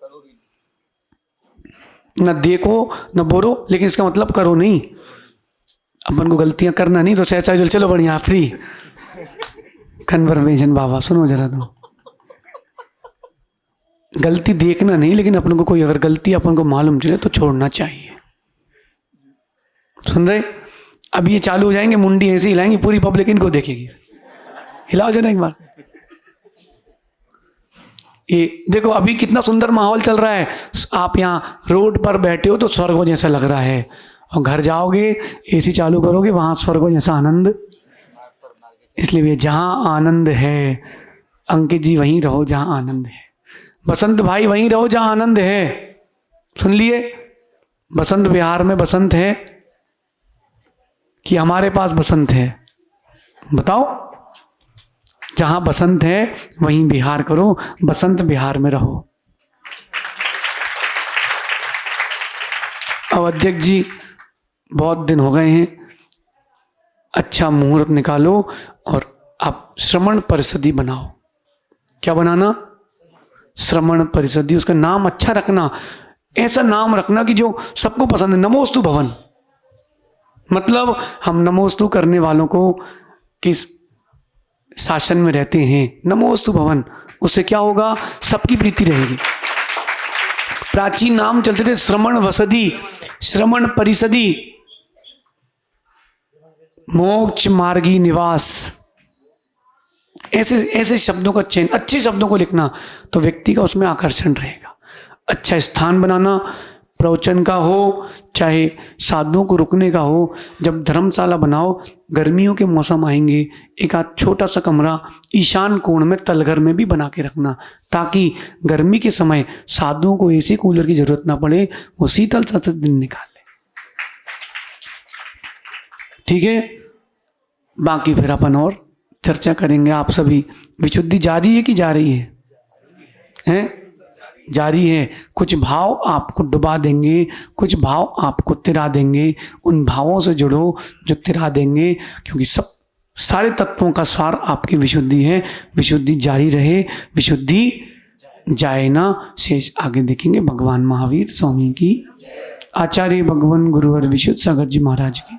ना देखो ना बोलो, लेकिन इसका मतलब करो नहीं। अपन को गलतियां करना नहीं, तो सहसा चलो बढ़िया फ्री कन्वर्सेशन। बाबा सुनो जरा, तो गलती देखना नहीं, लेकिन अपन को कोई अगर गलती अपन को मालूम चले तो छोड़ना चाहिए। सुन रहे? अब ये चालू हो जाएंगे, मुंडी ऐसे हिलाएंगे, पूरी पब्लिक इनको देखेगी। हिलाओ जरा एक बार। ये देखो अभी कितना सुंदर माहौल चल रहा है। आप यहाँ रोड पर बैठे हो तो स्वर्गों जैसा लग रहा है, और घर जाओगे एसी चालू करोगे, वहां स्वर्गों जैसा आनंद। इसलिए भी जहां आनंद है, अंकित जी वहीं रहो जहां आनंद है। बसंत भाई वहीं रहो जहां आनंद है। सुन लिए? बसंत विहार में बसंत है कि हमारे पास बसंत है? बताओ। जहां बसंत है वहीं विहार करो, बसंत विहार में रहो। अब अध्यक्ष जी बहुत दिन हो गए हैं, अच्छा मुहूर्त निकालो और आप श्रवण परिषदी बनाओ। क्या बनाना? श्रवण परिषदि, उसका नाम अच्छा रखना, ऐसा नाम रखना कि जो सबको पसंद है। नमोस्तु भवन, मतलब हम नमोस्तु करने वालों को किस शासन में रहते हैं, नमोस्तु भवन, उससे क्या होगा, सबकी प्रीति रहेगी। प्राचीन नाम चलते थे श्रवण वसति, श्रवण परिषदि, मोक्ष मार्गी निवास, ऐसे ऐसे शब्दों का चयन, अच्छे शब्दों को लिखना तो व्यक्ति का उसमें आकर्षण रहेगा। अच्छा स्थान बनाना, प्रवचन का हो चाहे साधुओं को रुकने का हो, जब धर्मशाला बनाओ, गर्मियों के मौसम आएंगे, एक आध छोटा सा कमरा ईशान कोण में तलघर में भी बना के रखना, ताकि गर्मी के समय साधुओं को एसी कूलर की जरूरत ना पड़े, वो शीतल सतत दिन निकाल ले। ठीक है, बाकी फिर अपन और चर्चा करेंगे। आप सभी, विशुद्धि जारी है कि जा रही है? हैं? जारी है। कुछ भाव आपको डुबा देंगे, कुछ भाव आपको तिरा देंगे, उन भावों से जुड़ो जो तिरा देंगे, क्योंकि सब सारे तत्वों का सार आपकी विशुद्धि है। विशुद्धि जारी रहे, विशुद्धि जाए ना। शेष आगे देखेंगे। भगवान महावीर स्वामी की, आचार्य भगवान गुरुवर विशुद्ध सागर जी महाराज की।